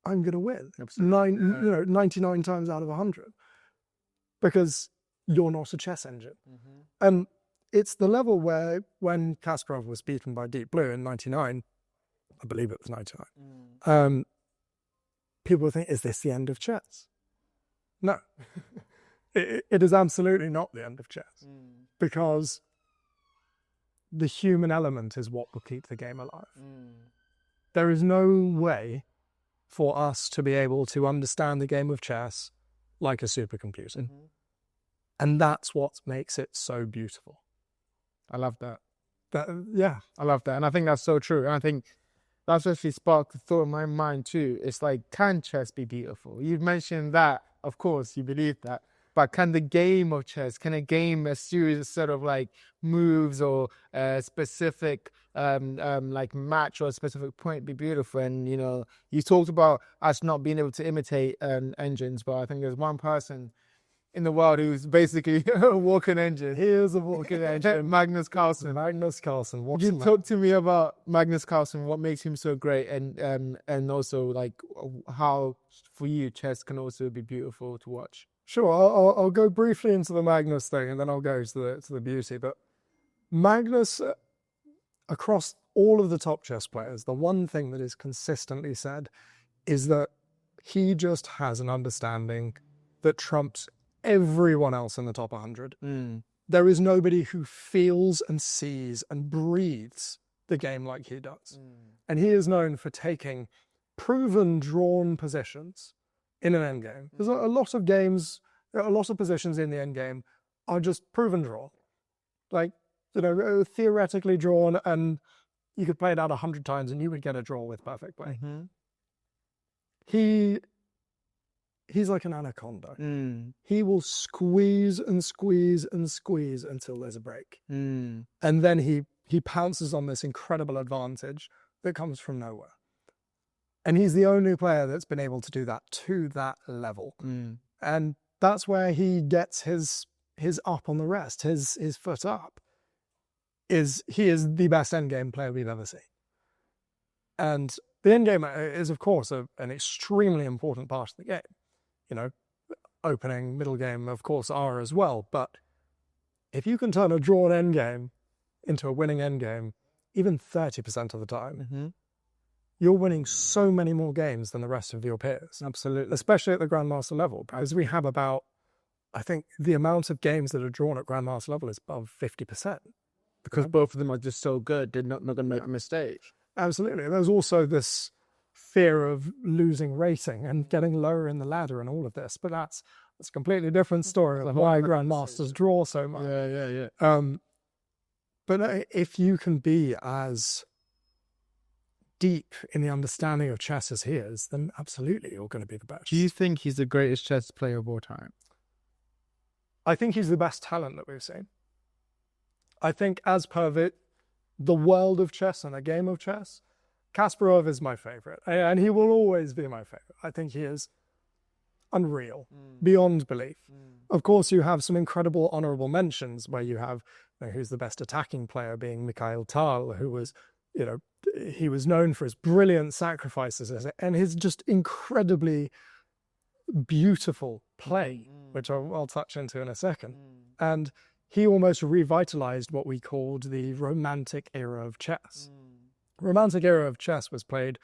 I'm going to win 99 times out of 100 because you're not a chess engine. And it's the level where when Kasparov was beaten by Deep Blue in 99, I believe it was 99, people think, is this the end of chess? No. It is absolutely not the end of chess because the human element is what will keep the game alive. There is no way for us to be able to understand the game of chess like a supercomputer. And that's what makes it so beautiful. I love that. I love that. And I think that's so true. And I think that's actually sparked the thought in my mind too. It's like, can chess be beautiful? You've mentioned that, of course, you believe that. But can the game of chess, can a series of sort of like moves or a specific like match or a specific point be beautiful? And, you talked about us not being able to imitate engines, but I think there's one person in the world who's basically a walking engine. He is a walking engine. Magnus Carlsen. What's you talk to me about Magnus Carlsen, what makes him so great, and also like how for you chess can also be beautiful to watch. Sure, I'll go briefly into the Magnus thing, and then I'll go to the beauty. But Magnus, across all of the top chess players, the one thing that is consistently said is that he just has an understanding that trumps everyone else in the top 100. There is nobody who feels and sees and breathes the game like he does. And he is known for taking proven drawn positions in an endgame. There's a lot of games, a lot of positions in the endgame are just proven draw. Like, theoretically drawn, and you could play it out 100 times and you would get a draw with perfect play. he's like an anaconda. Mm. He will squeeze and squeeze and squeeze until there's a break. Mm. And then he pounces on this incredible advantage that comes from nowhere. And he's the only player that's been able to do that to that level. Mm. And that's where he gets his up on the rest, his foot up. He is the best endgame player we've ever seen. And the endgame is, of course, an extremely important part of the game. You know, opening, middle game, of course, are as well. But if you can turn a drawn endgame into a winning endgame, even 30% of the time, you're winning so many more games than the rest of your peers. Absolutely. Especially at the Grandmaster level, because we have about, I think, the amount of games that are drawn at Grandmaster level is above 50%. Because both of them are just so good, they're not going to make a mistake. Absolutely. There's also this fear of losing rating and getting lower in the ladder and all of this, but that's a completely different story of why Grandmasters draw so much. Yeah. But if you can be as deep in the understanding of chess as he is, then absolutely you're going to be the best. Do you think he's the greatest chess player of all time? I think he's the best talent that we've seen. I think as per the world of chess and a game of chess, Kasparov is my favorite, and he will always be my favorite. I think he is unreal, beyond belief. Of course, you have some incredible honorable mentions where you have, who's the best attacking player being Mikhail Tal, who was, he was known for his brilliant sacrifices and his just incredibly beautiful play, which I'll touch into in a second. And he almost revitalized what we called the Romantic era of chess. Romantic era of chess was played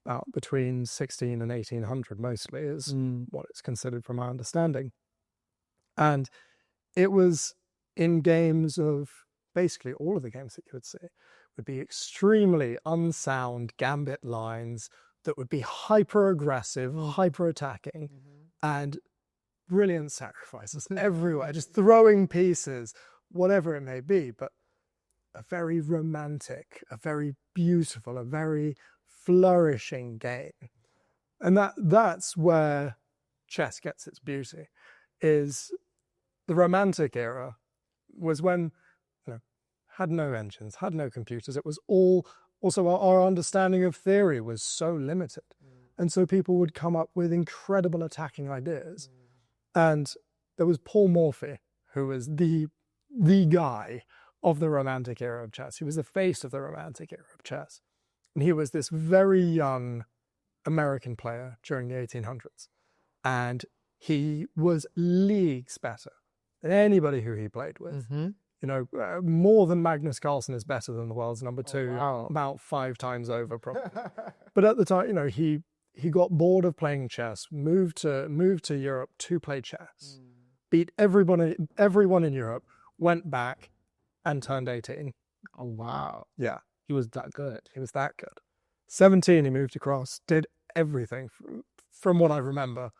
about between 16 and 1800 mostly, is what it's considered from my understanding. And it was in games of basically all of the games that you would see would be extremely unsound gambit lines that would be hyper aggressive, hyper attacking, and brilliant sacrifices everywhere, just throwing pieces, whatever it may be, but a very romantic, a very beautiful, a very flourishing game. And that's where chess gets its beauty, is the Romantic era was when, had no engines, had no computers. It was all, also our understanding of theory was so limited. And so people would come up with incredible attacking ideas. And there was Paul Morphy, who was the guy of the Romantic era of chess. He was the face of the Romantic era of chess. And he was this very young American player during the 1800s. And he was leagues better than anybody who he played with. More than Magnus Carlsen is better than the world's number two, about 5 times over probably. But at the time, he got bored of playing chess, moved to Europe to play chess, beat everyone in Europe, went back and turned 18. Oh, wow. Yeah. He was that good. He was that good. 17, he moved across, did everything from what I remember,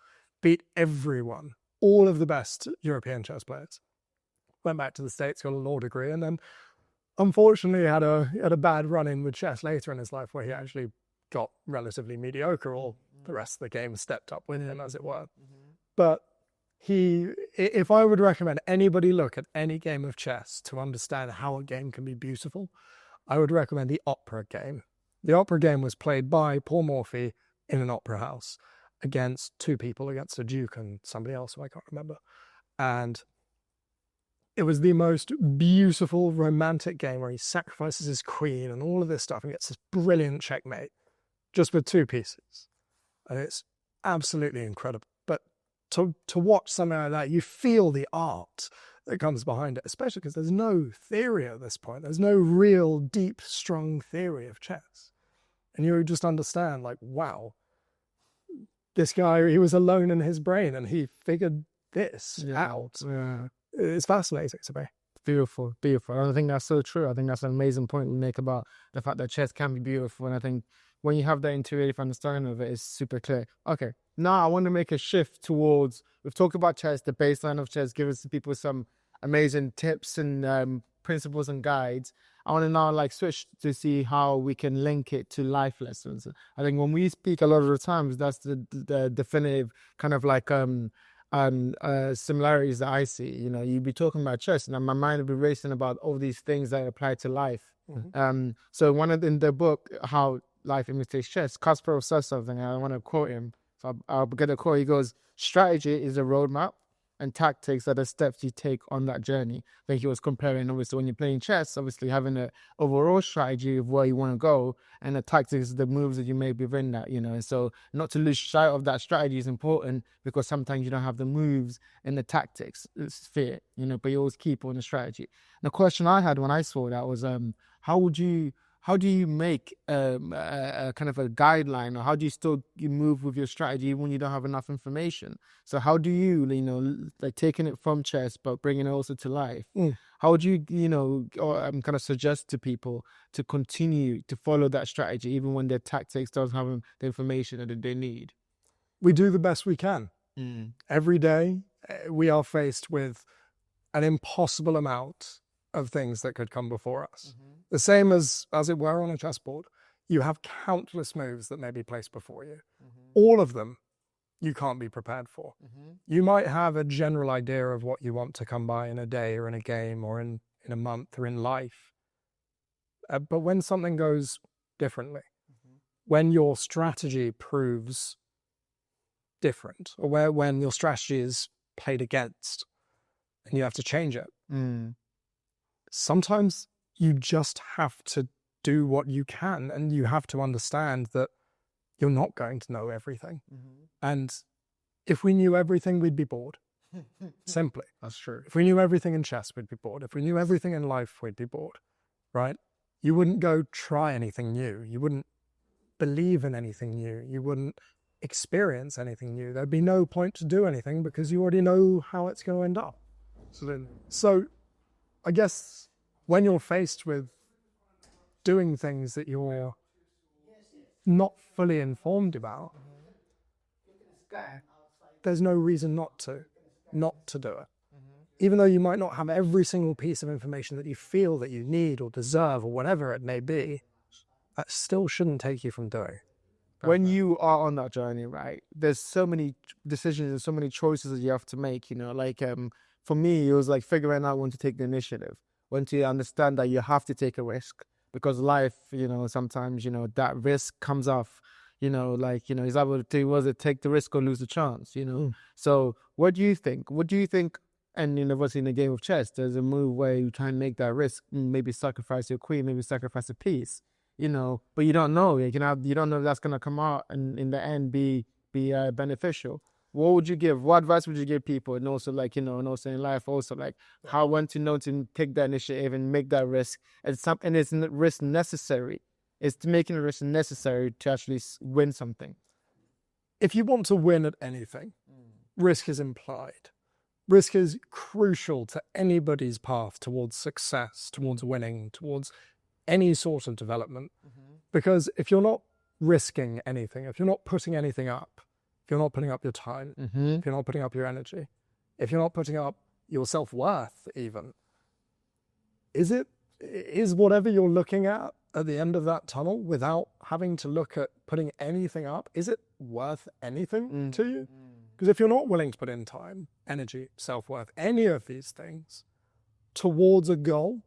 beat everyone, all of the best European chess players. Went back to the States, got a law degree, and then unfortunately had a bad run-in with chess later in his life where he actually got relatively mediocre, or the rest of the game stepped up with him, as it were. But if I would recommend anybody look at any game of chess to understand how a game can be beautiful, I would recommend the opera game. The opera game was played by Paul Morphy in an opera house against 2 people, against a duke and somebody else who I can't remember. And it was the most beautiful romantic game where he sacrifices his queen and all of this stuff and gets this brilliant checkmate just with 2 pieces. And it's absolutely incredible. But to watch something like that, you feel the art that comes behind it, especially because there's no theory at this point. There's no real deep, strong theory of chess. And you just understand, like, wow, this guy, he was alone in his brain and he figured this out. Yeah. It's fascinating to me. Beautiful. I think that's so true. I think that's an amazing point you make about the fact that chess can be beautiful. And I think when you have that intuitive understanding of it, it's super clear. Okay, now I want to make a shift towards, we've talked about chess, the baseline of chess, give us people some amazing tips and principles and guides. I want to now like switch to see how we can link it to life lessons. I think when we speak a lot of the times, that's the definitive kind of like similarities that I see. You know, you'd be talking about chess, and my mind would be racing about all these things that apply to life. So in the book, How Life Imitates Chess, Kasparov says something, and I want to quote him. So I'll get a quote. He goes, "Strategy is a roadmap, and tactics are the steps you take on that journey." I think he was comparing, obviously, when you're playing chess, obviously having an overall strategy of where you want to go, and the tactics, the moves that you make within that, you know. And so not to lose sight of that strategy is important, because sometimes you don't have the moves and the tactics sphere, you know, but you always keep on the strategy. And the question I had when I saw that was, how do you make a kind of a guideline, or how do you move with your strategy when you don't have enough information? So how do you, you know, like taking it from chess but bringing it also to life? How would you, you know, or kind of suggest to people to continue to follow that strategy even when their tactics don't have the information that they need? We do the best we can. Every day we are faced with an impossible amount of things that could come before us. The same as it were on a chessboard. You have countless moves that may be placed before you. All of them you can't be prepared for. You might have a general idea of what you want to come by in a day or in a game or in a month or in life. But when something goes differently, when your strategy proves different, or when your strategy is played against and you have to change it, sometimes you just have to do what you can, and you have to understand that you're not going to know everything. And if we knew everything, we'd be bored. Simply. That's true. If we knew everything in chess, we'd be bored. If we knew everything in life, we'd be bored, right? You wouldn't go try anything new. You wouldn't believe in anything new. You wouldn't experience anything new. There'd be no point to do anything, because you already know how it's going to end up. Absolutely. So I guess when you're faced with doing things that you're not fully informed about, there's no reason not to do it. Even though you might not have every single piece of information that you feel that you need or deserve or whatever it may be, that still shouldn't take you from doing. When you are on that journey, right, there's so many decisions and so many choices that you have to make, you know, like for me, it was like figuring out when to take the initiative, when to understand that you have to take a risk, because life, you know, sometimes, you know, that risk comes off, you know, like, you know, was it take the risk or lose the chance, you know? So what do you think? And, you know, obviously in a game of chess, there's a move where you try and make that risk, maybe sacrifice your queen, maybe sacrifice a piece, you know, but you don't know. You don't know if that's going to come out and in the end be beneficial. What would you give? What advice would you give people? And also, like, you know, and also in life, also like how when to know to take that initiative and make that risk. And it's risk necessary. It's making a risk necessary to actually win something. If you want to win at anything, risk is implied. Risk is crucial to anybody's path towards success, towards winning, towards any sort of development. Because if you're not risking anything, if you're not putting anything up, if you're not putting up your time, if you're not putting up your energy, if you're not putting up your self-worth even, is whatever you're looking at the end of that tunnel, without having to look at putting anything up, is it worth anything to you? Because if you're not willing to put in time, energy, self-worth, any of these things towards a goal,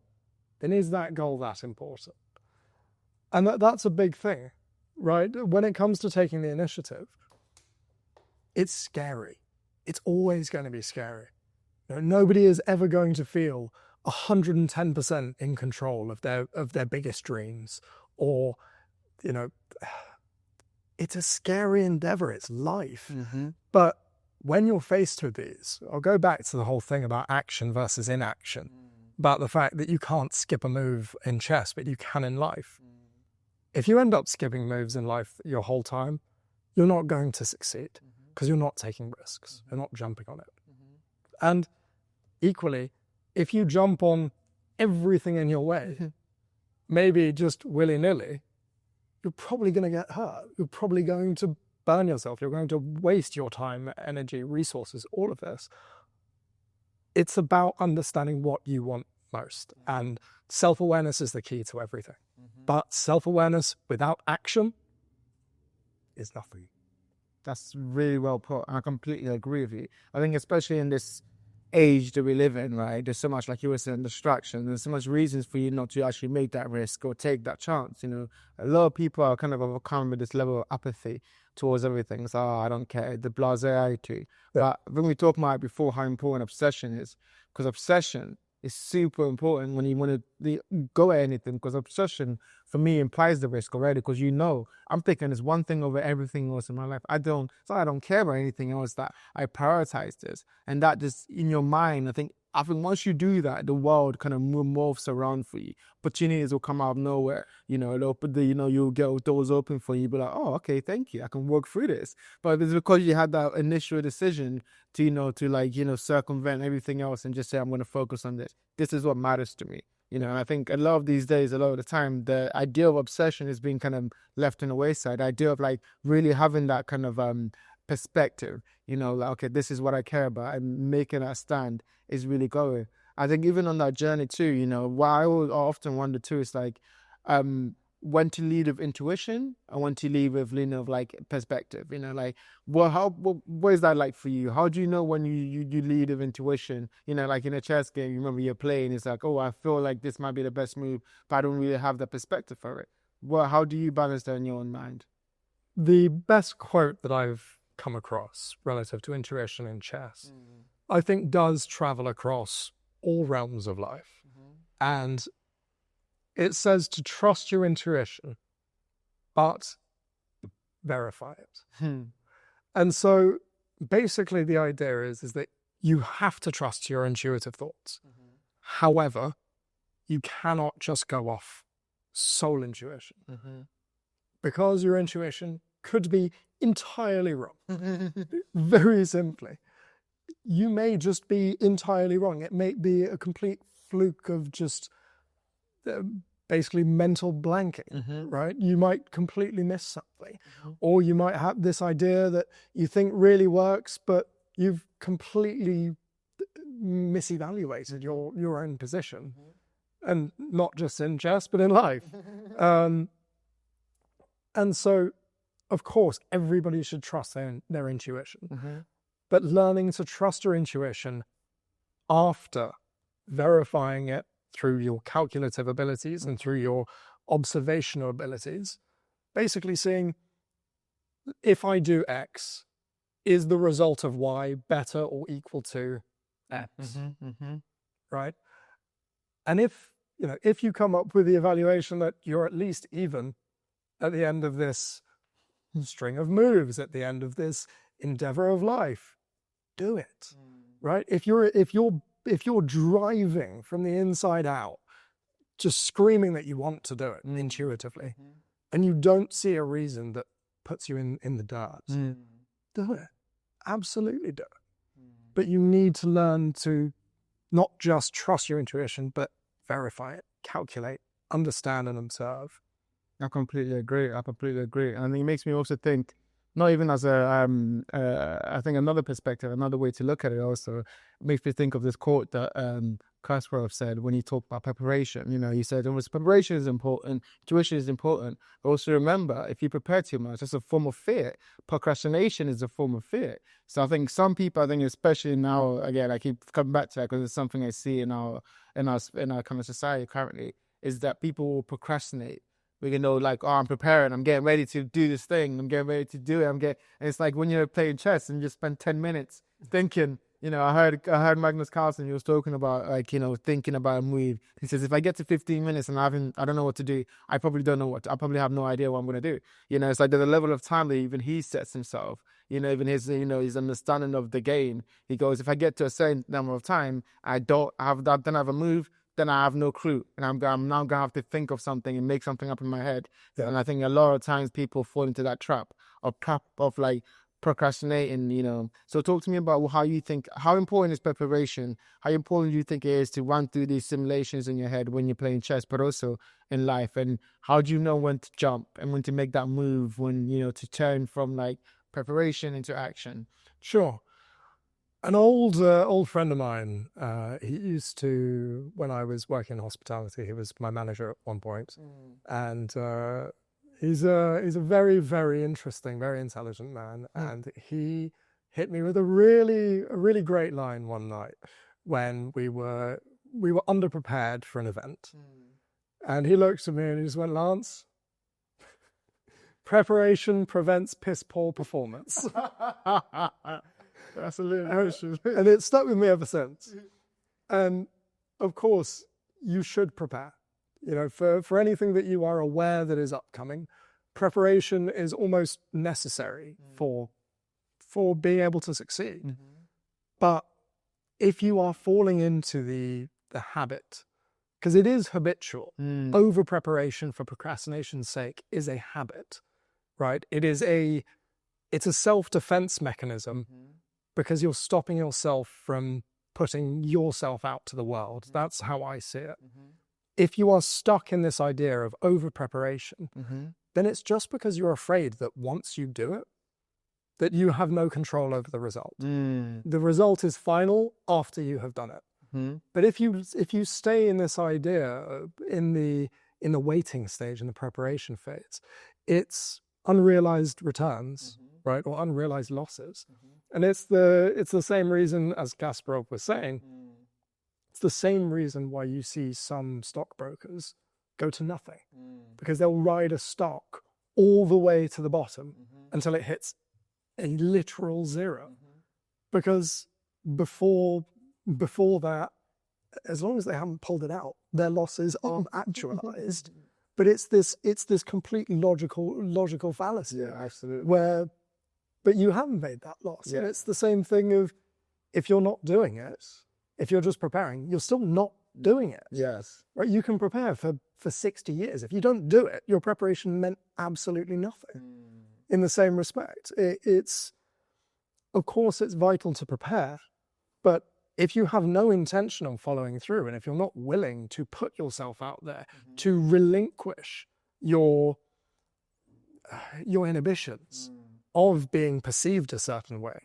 then is that goal that important? And that's a big thing, right? When it comes to taking the initiative, it's scary. It's always going to be scary. You know, nobody is ever going to feel 110% in control of their biggest dreams, or, you know, it's a scary endeavor. It's life. But when you're faced with these, I'll go back to the whole thing about action versus inaction, about the fact that you can't skip a move in chess, but you can in life. If you end up skipping moves in life your whole time, you're not going to succeed, because you're not taking risks. You're not jumping on it. And equally, if you jump on everything in your way, maybe just willy-nilly, you're probably going to get hurt. You're probably going to burn yourself. You're going to waste your time, energy, resources, all of this. It's about understanding what you want most. And self-awareness is the key to everything. But self-awareness without action is nothing. That's really well put. I completely agree with you. I think especially in this age that we live in, right? There's so much, like you were saying, distraction. There's so much reasons for you not to actually make that risk or take that chance. You know, a lot of people are kind of overcome with this level of apathy towards everything. It's, I don't care, the blasé attitude. Yeah. But when we talked about it before, how important obsession is, because obsession is super important when you want to go at anything, because obsession for me implies the risk already, because you know I'm picking this one thing over everything else in my life. I don't care about anything else, that I prioritize this. And that just in your mind, I think once you do that, the world kind of morphs around for you. Opportunities will come out of nowhere. You know, you'll get doors open for you. You'll be like, oh, okay, thank you, I can work through this. But it's because you had that initial decision to circumvent everything else and just say, I'm going to focus on this. This is what matters to me. You know, and I think a lot of these days, a lot of the time, the idea of obsession is being kind of left in the wayside. The idea of like really having that kind of perspective, you know, like, okay, this is what I care about, and making that stand is really going. I think even on that journey too, you know, what I often wonder too is like, when to lead with intuition and when to lead with, you know, like perspective, you know, like, what is that like for you? How do you know when you lead with intuition? You know, like in a chess game, you remember you're playing, it's like, oh, I feel like this might be the best move, but I don't really have the perspective for it. Well, how do you balance that in your own mind? The best quote that I've come across relative to intuition in chess, I think does travel across all realms of life. And it says to trust your intuition, but verify it. And so basically the idea is that you have to trust your intuitive thoughts. However, you cannot just go off sole intuition, because your intuition could be entirely wrong. Very simply, you may just be entirely wrong. It may be a complete fluke of just basically mental blanking, right? You might completely miss something, or you might have this idea that you think really works, but you've completely misevaluated your own position, and not just in chess, but in life. And so, of course, everybody should trust their intuition, but learning to trust your intuition after verifying it through your calculative abilities and through your observational abilities, basically seeing, if I do X, is the result of Y better or equal to X, right? And if you come up with the evaluation that you're at least even at the end of this string of moves, at the end of this endeavor of life, do it, right? If you're driving from the inside out, just screaming that you want to do it intuitively, and you don't see a reason that puts you in the dirt, do it. Absolutely do it. But you need to learn to not just trust your intuition, but verify it, calculate, understand, and observe. I completely agree. And it makes me also think, not even as I think another perspective, another way to look at it also makes me think of this quote that Kasparov said when he talked about preparation. You know, he said, preparation is important, intuition is important, but also remember, if you prepare too much, that's a form of fear. Procrastination is a form of fear. So I think some people, especially now, again, I keep coming back to that because it's something I see in our kind of society currently, is that people will procrastinate. We can know, like, oh, I'm preparing, I'm getting ready to do this thing, I'm getting ready to do it, and it's like when you're playing chess and you just spend 10 minutes thinking, you know, I heard Magnus Carlsen, he was talking about, like, you know, thinking about a move. He says, if I get to 15 minutes and I don't know what to do, I probably have no idea what I'm going to do. You know, it's like there's a level of time that even he sets himself, you know, even his understanding of the game. He goes, if I get to a certain number of time, I don't have a move, then I have no clue. And I'm now going to have to think of something and make something up in my head. Yeah. And I think a lot of times people fall into that trap of like procrastinating, you know. So talk to me about how important is preparation? How important do you think it is to run through these simulations in your head when you're playing chess, but also in life? And how do you know when to jump and when to make that move, when, you know, to turn from like preparation into action? Sure. An old friend of mine, he used to, when I was working in hospitality, he was my manager at one point. And he's a very, very interesting, very intelligent man. And he hit me with a really great line one night when we were underprepared for an event. And he looked at me and he just went, "Lance, preparation prevents piss poor performance." That's a little and it stuck with me ever since. And of course, you should prepare. You know, for anything that you are aware that is upcoming, preparation is almost necessary for being able to succeed. But if you are falling into the habit, because it is habitual, over preparation for procrastination's sake is a habit, right? It's a self-defense mechanism. Because you're stopping yourself from putting yourself out to the world. That's how I see it. If you are stuck in this idea of over-preparation, then it's just because you're afraid that once you do it, that you have no control over the result. The result is final after you have done it. But if you stay in this idea, in the waiting stage, in the preparation phase, it's unrealized returns, right? Or unrealized losses. And it's the same reason, as Kasparov was saying, it's the same reason why you see some stockbrokers go to nothing. Because they'll ride a stock all the way to the bottom until it hits a literal zero. Because before that, as long as they haven't pulled it out, their losses aren't actualized. But it's this complete logical fallacy. Yeah, absolutely. But you haven't made that loss. Yeah. And it's the same thing of, if you're not doing it, if you're just preparing, you're still not doing it. Yes. Right? You can prepare for 60 years. If you don't do it, your preparation meant absolutely nothing. In the same respect. Of course, it's vital to prepare, but if you have no intention of following through, and if you're not willing to put yourself out there, to relinquish your inhibitions of being perceived a certain way,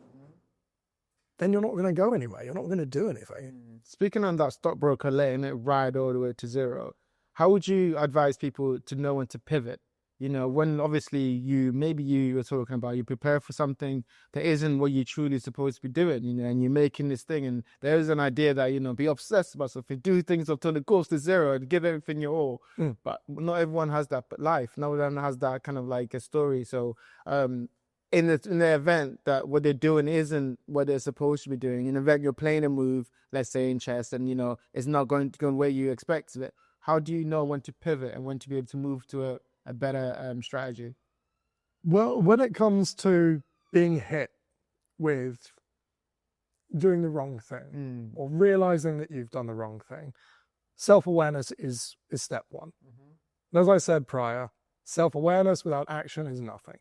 then you're not going to go anywhere. You're not going to do anything. Speaking on that stockbroker letting it ride all the way to zero, how would you advise people to know when to pivot? You know, when obviously you were talking about, you prepare for something that isn't what you're truly supposed to be doing, you know, and you're making this thing, and there is an idea that, you know, be obsessed about something, do things until it goes to zero and give everything your all. But not everyone has that life. Not everyone has that kind of like a story. So in the event that what they're doing isn't what they're supposed to be doing, in the event you're playing a move, let's say in chess, and, you know, it's not going to go where you expect of it, how do you know when to pivot and when to be able to move to a better strategy? Well, when it comes to being hit with doing the wrong thing or realizing that you've done the wrong thing, self-awareness is step one. And as I said prior, self-awareness without action is nothing.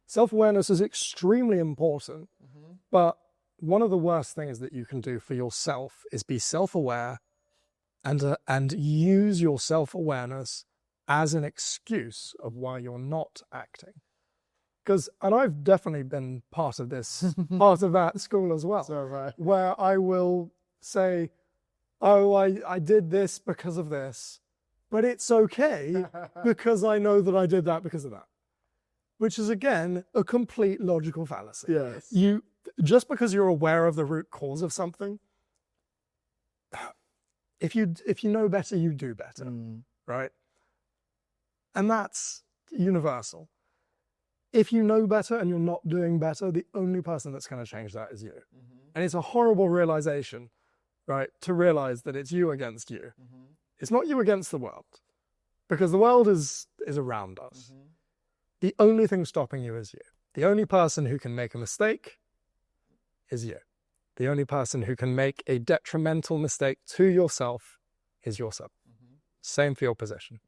Self-awareness is extremely important, but one of the worst things that you can do for yourself is be self-aware and use your self-awareness as an excuse of why you're not acting. And I've definitely been part of that school as well, So right. where I will say, oh, I did this because of this, but it's okay because I know that I did that because of that. Which is, again, a complete logical fallacy. Yes. Just because you're aware of the root cause of something, if you know better, you do better, right? And that's universal. If you know better and you're not doing better, the only person that's going to change that is you. And it's a horrible realization, right? To realize that it's you against you. It's not you against the world, because the world is around us. The only thing stopping you is you. The only person who can make a mistake is you. The only person who can make a detrimental mistake to yourself is yourself. Same for your position.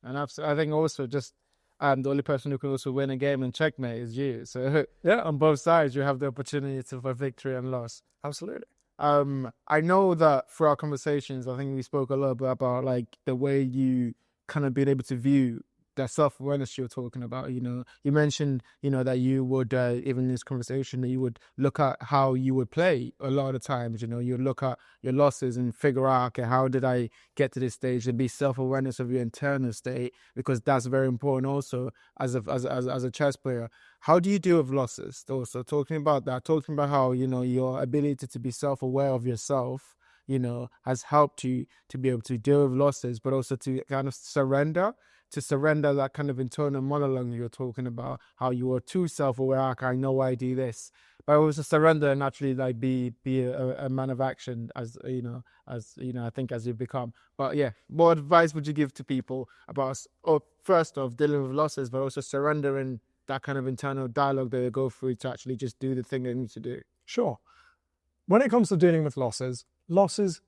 And I think also just the only person who can also win a game and checkmate is you. So yeah, on both sides, you have the opportunity for victory and loss. Absolutely. I know that through our conversations, I think we spoke a lot about like the way you kind of been able to view that self-awareness you're talking about. You mentioned, that you would, even in this conversation, that you would look at how you would play a lot of times. You look at your losses and figure out, okay, how did I get to this stage, and be self-awareness of your internal state, because that's very important also as a chess player. How do you deal with losses? Also talking about how, your ability to be self-aware of yourself, has helped you to be able to deal with losses, but also to kind of surrender that kind of internal monologue you're talking about, how you are too self-aware, okay, I know why I do this, but also surrender and actually like be a man of action, as I think as you've become. But yeah, what advice would you give to people about, first off, dealing with losses, but also surrendering that kind of internal dialogue that they go through to actually just do the thing they need to do? Sure. When it comes to dealing with losses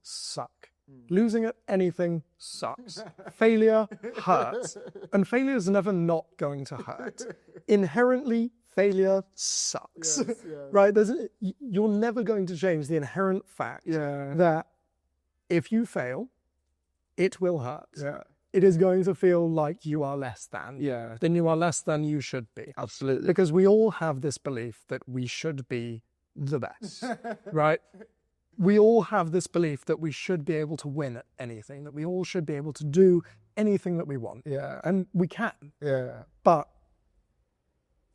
suck. Losing at anything sucks. Failure hurts. And failure is never not going to hurt. Inherently, failure sucks. Yes. Right? You're never going to change the inherent fact that if you fail, it will hurt. Yeah. It is going to feel like you are less than. Yeah. Than you are less than you should be. Absolutely. Because we all have this belief that we should be the best. Right? We all have this belief that we should be able to win at anything, that we all should be able to do anything that we want. Yeah. And we can. Yeah. But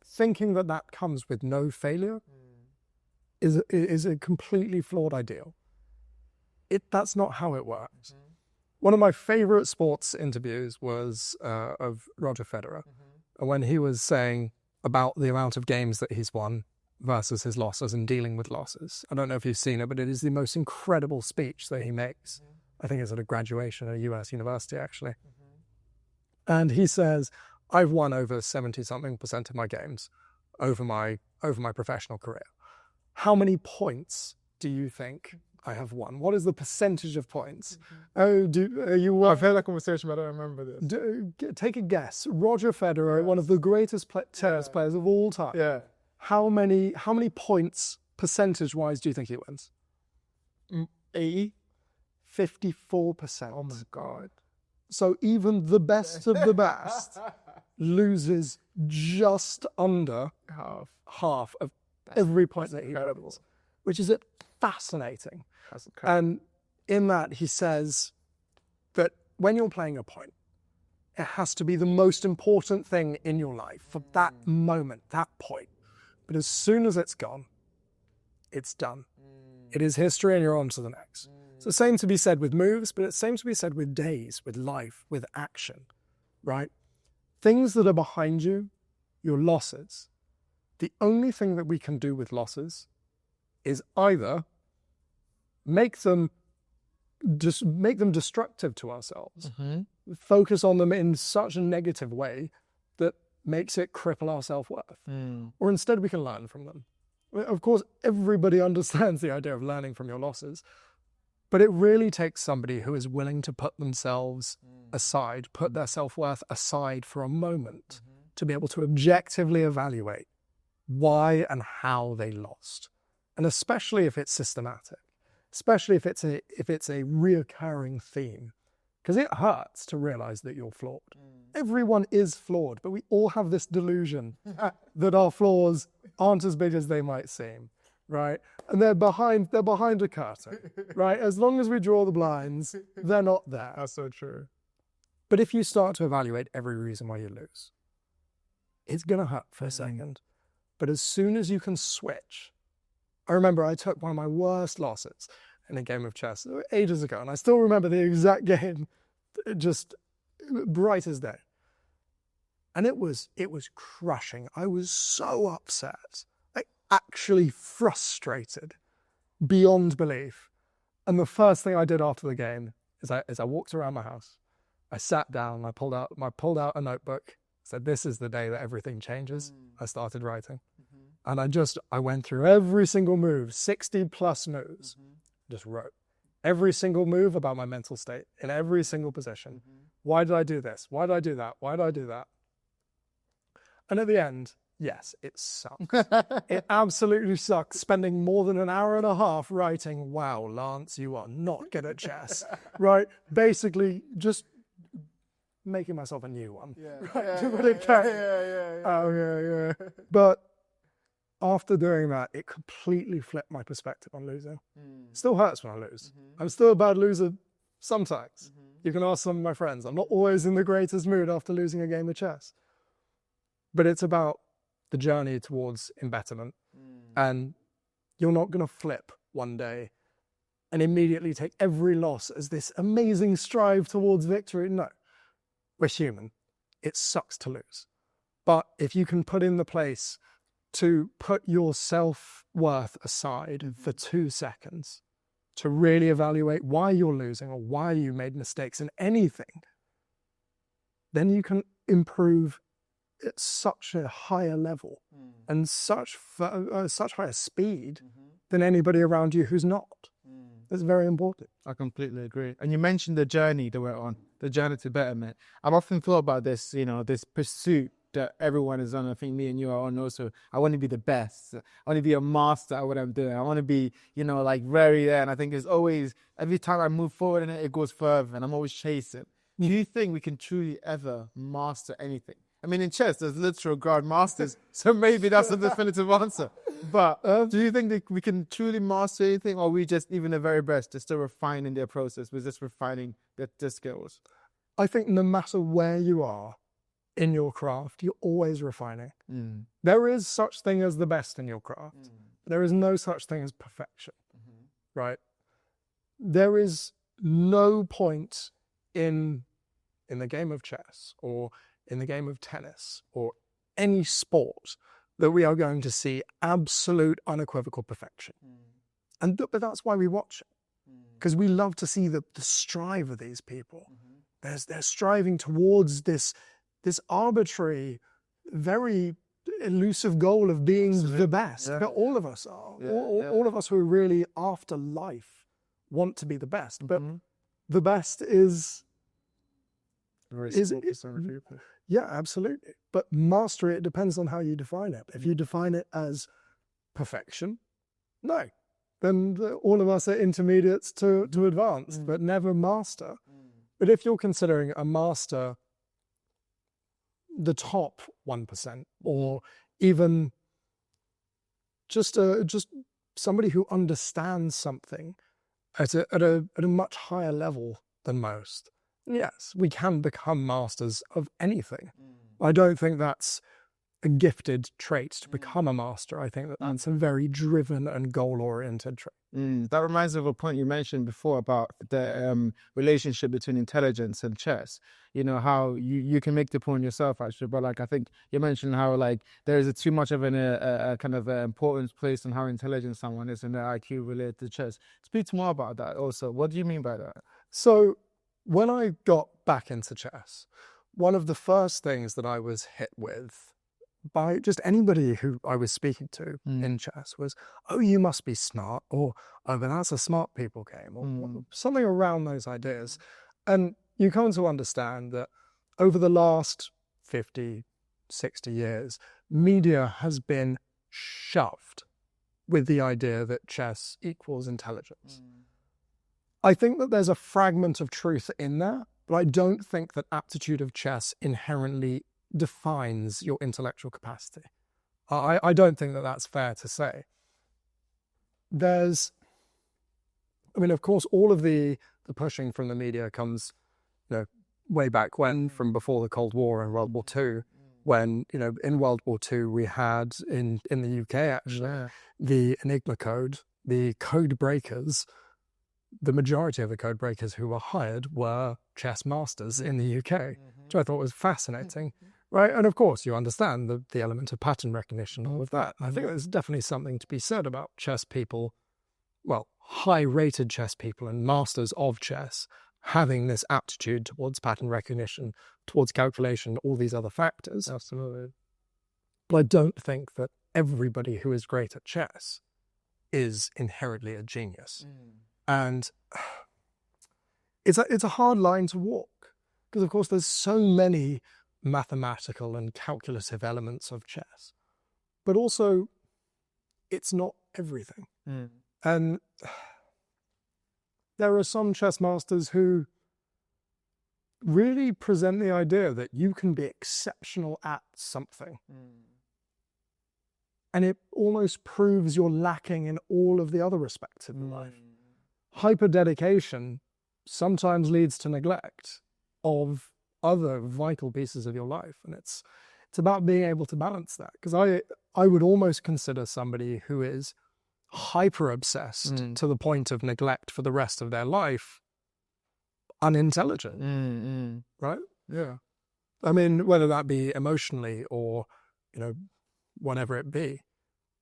thinking that that comes with no failure is a completely flawed ideal. That's not how it works. Mm-hmm. One of my favorite sports interviews was of Roger Federer, when he was saying about the amount of games that he's won versus his losses and dealing with losses. I don't know if you've seen it, but it is the most incredible speech that he makes. I think it's at a graduation at a US university, actually. And he says, I've won over 70-something% of my games over my professional career. How many points do you think I have won? What is the percentage of points? I've had that conversation, but I don't remember this. Take a guess. Roger Federer, one of the greatest tennis players of all time. Yeah. How many points percentage-wise do you think he wins? 80? 54%. Oh my God. So even the best of the best loses just under half of every point that he wins, which is fascinating. And in that he says that when you're playing a point, it has to be the most important thing in your life for that moment, that point. But as soon as it's gone, it's done. It is history and you're on to the next. It's the same to be said with moves, but it's the same to be said with days, with life, with action, right? Things that are behind you, your losses, the only thing that we can do with losses is either make them destructive to ourselves, focus on them in such a negative way that makes it cripple our self-worth. Or instead we can learn from them. Of course, everybody understands the idea of learning from your losses, but it really takes somebody who is willing to put themselves aside, put their self-worth aside for a moment to be able to objectively evaluate why and how they lost. And especially if it's systematic, especially if it's a reoccurring theme. Because it hurts to realize that you're flawed. Everyone is flawed, but we all have this delusion that our flaws aren't as big as they might seem, right? And they're behind a curtain, right? As long as we draw the blinds, they're not there. That's so true. But if you start to evaluate every reason why you lose, it's going to hurt for a second. But as soon as you can switch, I remember I took one of my worst losses in a game of chess ages ago, and I still remember the exact game, just bright as day. And it was crushing. I was so upset, like actually frustrated beyond belief. And the first thing I did after the game is I walked around my house. I sat down, I pulled out a notebook, said, this is the day that everything changes. I started writing. And I went through every single move, 60 plus moves. Just wrote every single move about my mental state in every single position. Why did I do this? Why did I do that? Why did I do that? And at the end, yes, it sucks. It absolutely sucks spending more than an hour and a half writing, wow, Lance, you are not good at chess, right? Basically just making myself a new one. Yeah. Right? To put it casually. Yeah. But after doing that, it completely flipped my perspective on losing. It still hurts when I lose. I'm still a bad loser sometimes. You can ask some of my friends. I'm not always in the greatest mood after losing a game of chess. But it's about the journey towards embetterment. And you're not going to flip one day and immediately take every loss as this amazing strive towards victory. No, we're human. It sucks to lose. But if you can put in the place to put your self-worth aside for 2 seconds to really evaluate why you're losing or why you made mistakes in anything, then you can improve at such a higher level and such higher speed than anybody around you who's not. It's very important. I completely agree. And you mentioned the journey that we're on, the journey to betterment. I've often thought about this, this pursuit that everyone is on. I think me and you are on also. I want to be the best. I want to be a master at what I'm doing. I want to be, like very there. And I think it's always, every time I move forward in it, it goes further and I'm always chasing. Do you think we can truly ever master anything? I mean, in chess, there's literal grandmasters, so maybe that's a definitive answer. But do you think that we can truly master anything, or are we just, even the very best, they're still refining their process, we're just refining their skills? I think no matter where you are in your craft, you're always refining. There is such thing as the best in your craft. There is no such thing as perfection, right? There is no point in the game of chess or in the game of tennis or any sport that we are going to see absolute unequivocal perfection. But that's why we watch it, because we love to see the strive of these people. They're striving towards this arbitrary, very elusive goal of being the best. But all of us are. All of us who are really after life want to be the best. But the best is yeah, absolutely. But mastery, it depends on how you define it. If you define it as perfection, no. Then all of us are intermediates to advanced, but never master. But if you're considering a master the top 1%, or even just somebody who understands something at a much higher level than most, yes, we can become masters of anything. I don't think that's a gifted trait to become a master. I think that's a very driven and goal-oriented trait. That reminds me of a point you mentioned before about the relationship between intelligence and chess. How you can make the point yourself, actually, but I think you mentioned how there is too much of a kind of importance placed on how intelligent someone is and their IQ related to chess. Speak more about that also. What do you mean by that? So when I got back into chess, one of the first things that I was hit with by just anybody who I was speaking to in chess was, oh, you must be smart, or, oh, but that's a smart people game, or something around those ideas. And you come to understand that over the last 50, 60 years, media has been shoved with the idea that chess equals intelligence. I think that there's a fragment of truth in that, but I don't think that aptitude of chess inherently defines your intellectual capacity. I don't think that that's fair to say. Of course, all of the pushing from the media comes, way back when, from before the Cold War and World War II, when, in World War II we had, in the UK actually, the Enigma code, the code breakers. The majority of the code breakers who were hired were chess masters in the UK, which I thought was fascinating. Right, and of course you understand the element of pattern recognition, all of that. I think there's definitely something to be said about chess people, well, high-rated chess people and masters of chess, having this aptitude towards pattern recognition, towards calculation, all these other factors. Absolutely. But I don't think that everybody who is great at chess is inherently a genius. And it's a hard line to walk, because of course there's so many mathematical and calculative elements of chess, but also it's not everything. And there are some chess masters who really present the idea that you can be exceptional at something. And it almost proves you're lacking in all of the other respects of life. Hyper dedication sometimes leads to neglect of other vital pieces of your life. And it's about being able to balance that. Because I would almost consider somebody who is hyper obsessed to the point of neglect for the rest of their life unintelligent, right? Yeah. I mean, whether that be emotionally or, whatever it be.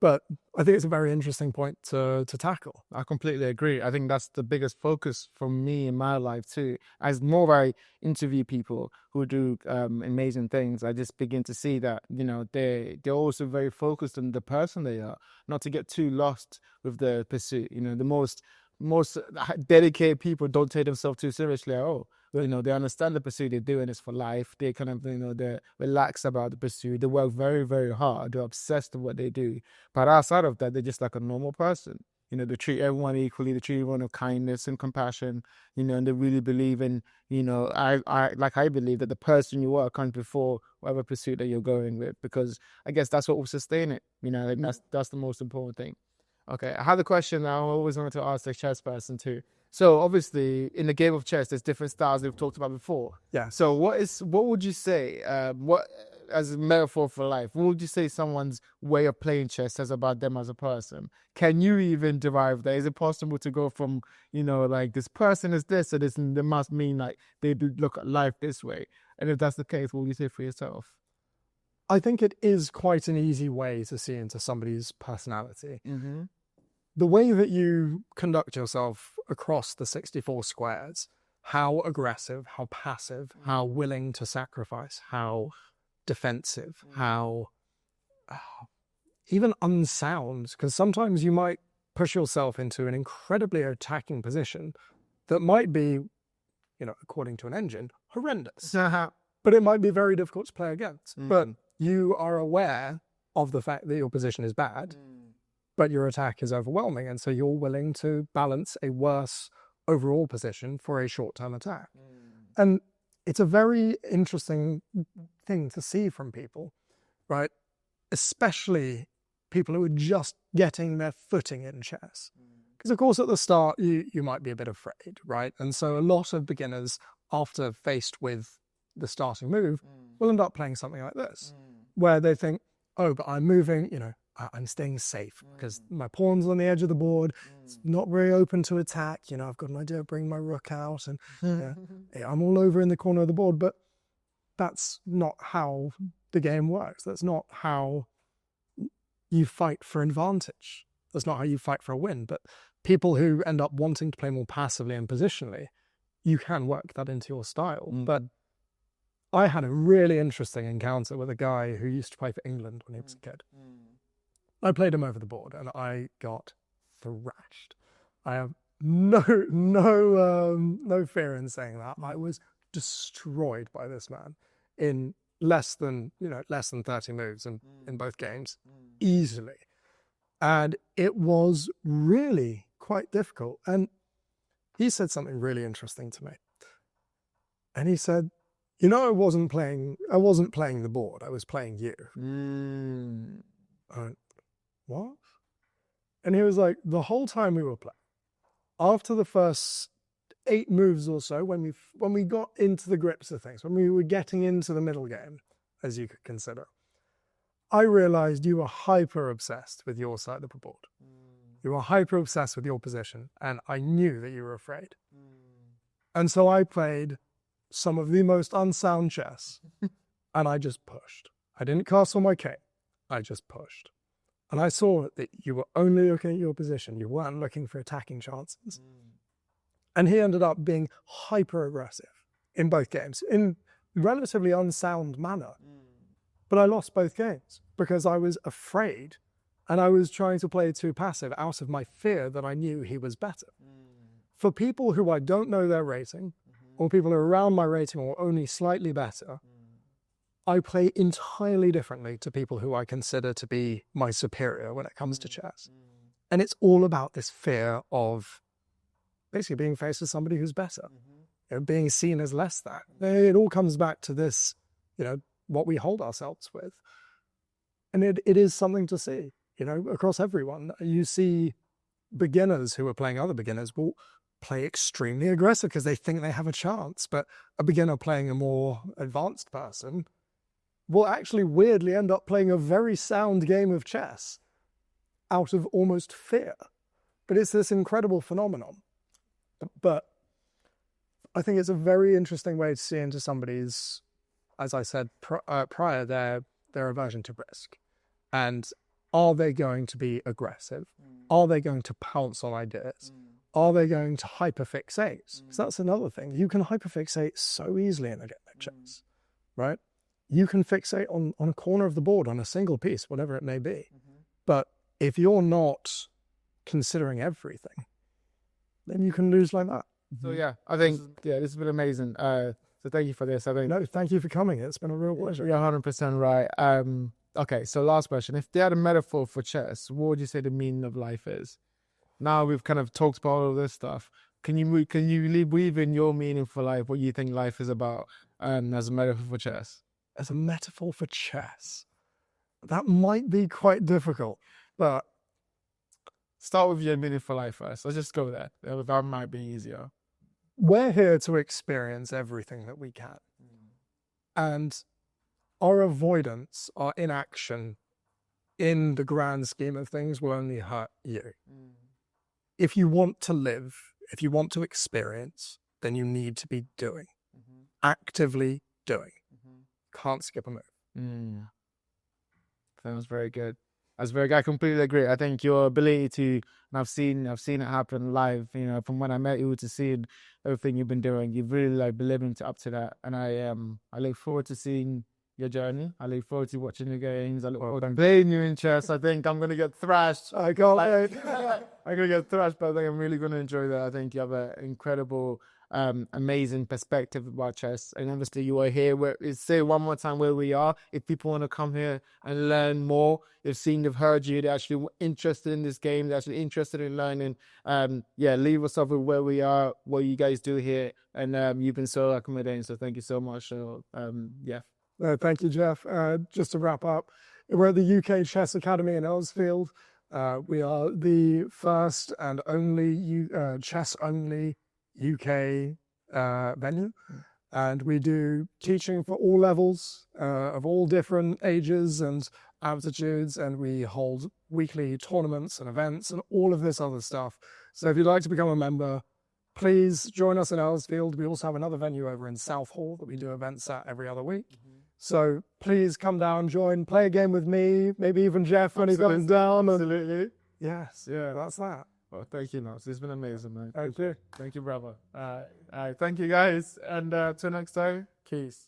But I think it's a very interesting point to tackle. I completely agree. I think that's the biggest focus for me in my life too. As more I interview people who do amazing things, I just begin to see that, they're also very focused on the person they are, not to get too lost with the pursuit. The most dedicated people don't take themselves too seriously at all. They understand the pursuit they're doing is for life. They kind of, they're relaxed about the pursuit. They work very, very hard. They're obsessed with what they do. But outside of that, they're just like a normal person. They treat everyone equally. They treat everyone with kindness and compassion, and they really believe in, I believe that the person you are comes before whatever pursuit that you're going with, because I guess that's what will sustain it. I think that's the most important thing. Okay, I have a question now. I always wanted to ask the chess person too. So obviously, in the game of chess, there's different styles we've talked about before. Yeah. So what would you say, as a metaphor for life, what would you say someone's way of playing chess says about them as a person? Can you even derive that? Is it possible to go from, like this person is this, so this must mean like they look at life this way? And if that's the case, what would you say for yourself? I think it is quite an easy way to see into somebody's personality. The way that you conduct yourself across the 64 squares, how aggressive, how passive, how willing to sacrifice, how defensive, how even unsound, because sometimes you might push yourself into an incredibly attacking position that might be, according to an engine, horrendous. But it might be very difficult to play against. But you are aware of the fact that your position is bad, but your attack is overwhelming. And so you're willing to balance a worse overall position for a short-term attack. And it's a very interesting thing to see from people, right? Especially people who are just getting their footing in chess. Because of course at the start you might be a bit afraid, right? And so a lot of beginners, after faced with the starting move, will end up playing something like this, where they think, oh, but I'm moving, I'm staying safe because my pawn's on the edge of the board. It's not very open to attack. I've got an idea of bringing my rook out and I'm all over in the corner of the board. But that's not how the game works. That's not how you fight for advantage. That's not how you fight for a win. But people who end up wanting to play more passively and positionally, you can work that into your style. But I had a really interesting encounter with a guy who used to play for England when he was a kid. I played him over the board and I got thrashed. I have no fear in saying that. I was destroyed by this man in less than 30 moves in both games, easily. And it was really quite difficult. And he said something really interesting to me. And he said, I wasn't playing the board, I was playing you. I went, what? And he was like, the whole time we were playing, after the first 8 moves or so, when we got into the grips of things, when we were getting into the middle game, as you could consider, I realized you were hyper obsessed with your side of the board. You were hyper obsessed with your position, and I knew that you were afraid. And so I played some of the most unsound chess, and I just pushed. I didn't castle my king, I just pushed. And I saw that you were only looking at your position. You weren't looking for attacking chances. And he ended up being hyper aggressive in both games in relatively unsound manner. But I lost both games because I was afraid and I was trying to play too passive out of my fear that I knew he was better. For people who I don't know their rating, or people who are around my rating or only slightly better, I play entirely differently to people who I consider to be my superior when it comes to chess. And it's all about this fear of basically being faced with somebody who's better. being seen as less than. It all comes back to this, what we hold ourselves with. And it is something to see, across everyone. You see beginners who are playing other beginners will play extremely aggressive because they think they have a chance. But a beginner playing a more advanced person will actually weirdly end up playing a very sound game of chess out of almost fear. But it's this incredible phenomenon. But I think it's a very interesting way to see into somebody's, as I said prior, their aversion to risk. And are they going to be aggressive? Are they going to pounce on ideas? Are they going to hyperfixate? Because that's another thing. You can hyperfixate so easily in a game of chess, right? You can fixate on a corner of the board, on a single piece, whatever it may be. But if you're not considering everything, then you can lose like that. So yeah, I think this has been amazing. So thank you for this. I think No, thank you for coming. It's been a real pleasure. You're 100% right. Okay, so last question. If they had a metaphor for chess, what would you say the meaning of life is? Now we've kind of talked about all of this stuff. Can you weave in your meaning for life, what you think life is about, as a metaphor for chess? As a metaphor for chess, that might be quite difficult, but start with your meaning for life first. Let's just go there. That might be easier. We're here to experience everything that we can. And our avoidance, our inaction in the grand scheme of things will only hurt you. If you want to live, if you want to experience, then you need to be doing, actively doing. Can't skip a move. Sounds very good. That's very good. I completely agree. I think your ability to, and I've seen it happen live, from when I met you to seeing everything you've been doing, you've really been living up to that. And I look forward to seeing your journey. I look forward to watching your games. I look forward to playing you in chess. I think I'm going to get thrashed. I can't wait. I'm going to get thrashed, but I think I'm really going to enjoy that. I think you have an incredible, amazing perspective about chess. And obviously you are here. Say one more time where we are. If people want to come here and learn more, they've heard you, they're actually interested in this game, they're actually interested in learning. Leave us off with where we are, what you guys do here. And you've been so accommodating. So thank you so much. So, thank you, Jeff. Just to wrap up, we're at the UK Chess Academy in Earlsfield. We are the first and only chess-only UK venue. And we do teaching for all levels, of all different ages and aptitudes. And we hold weekly tournaments and events and all of this other stuff. So if you'd like to become a member, please join us in Earlsfield. We also have another venue over in Southall that we do events at every other week. So please come down, join, play a game with me, maybe even Jeff when he comes down. Absolutely. Yes, that's that. Well, thank you, Nox. It's been amazing, man. Thank you. Thank you, brother. Thank you, guys. And till next time, peace.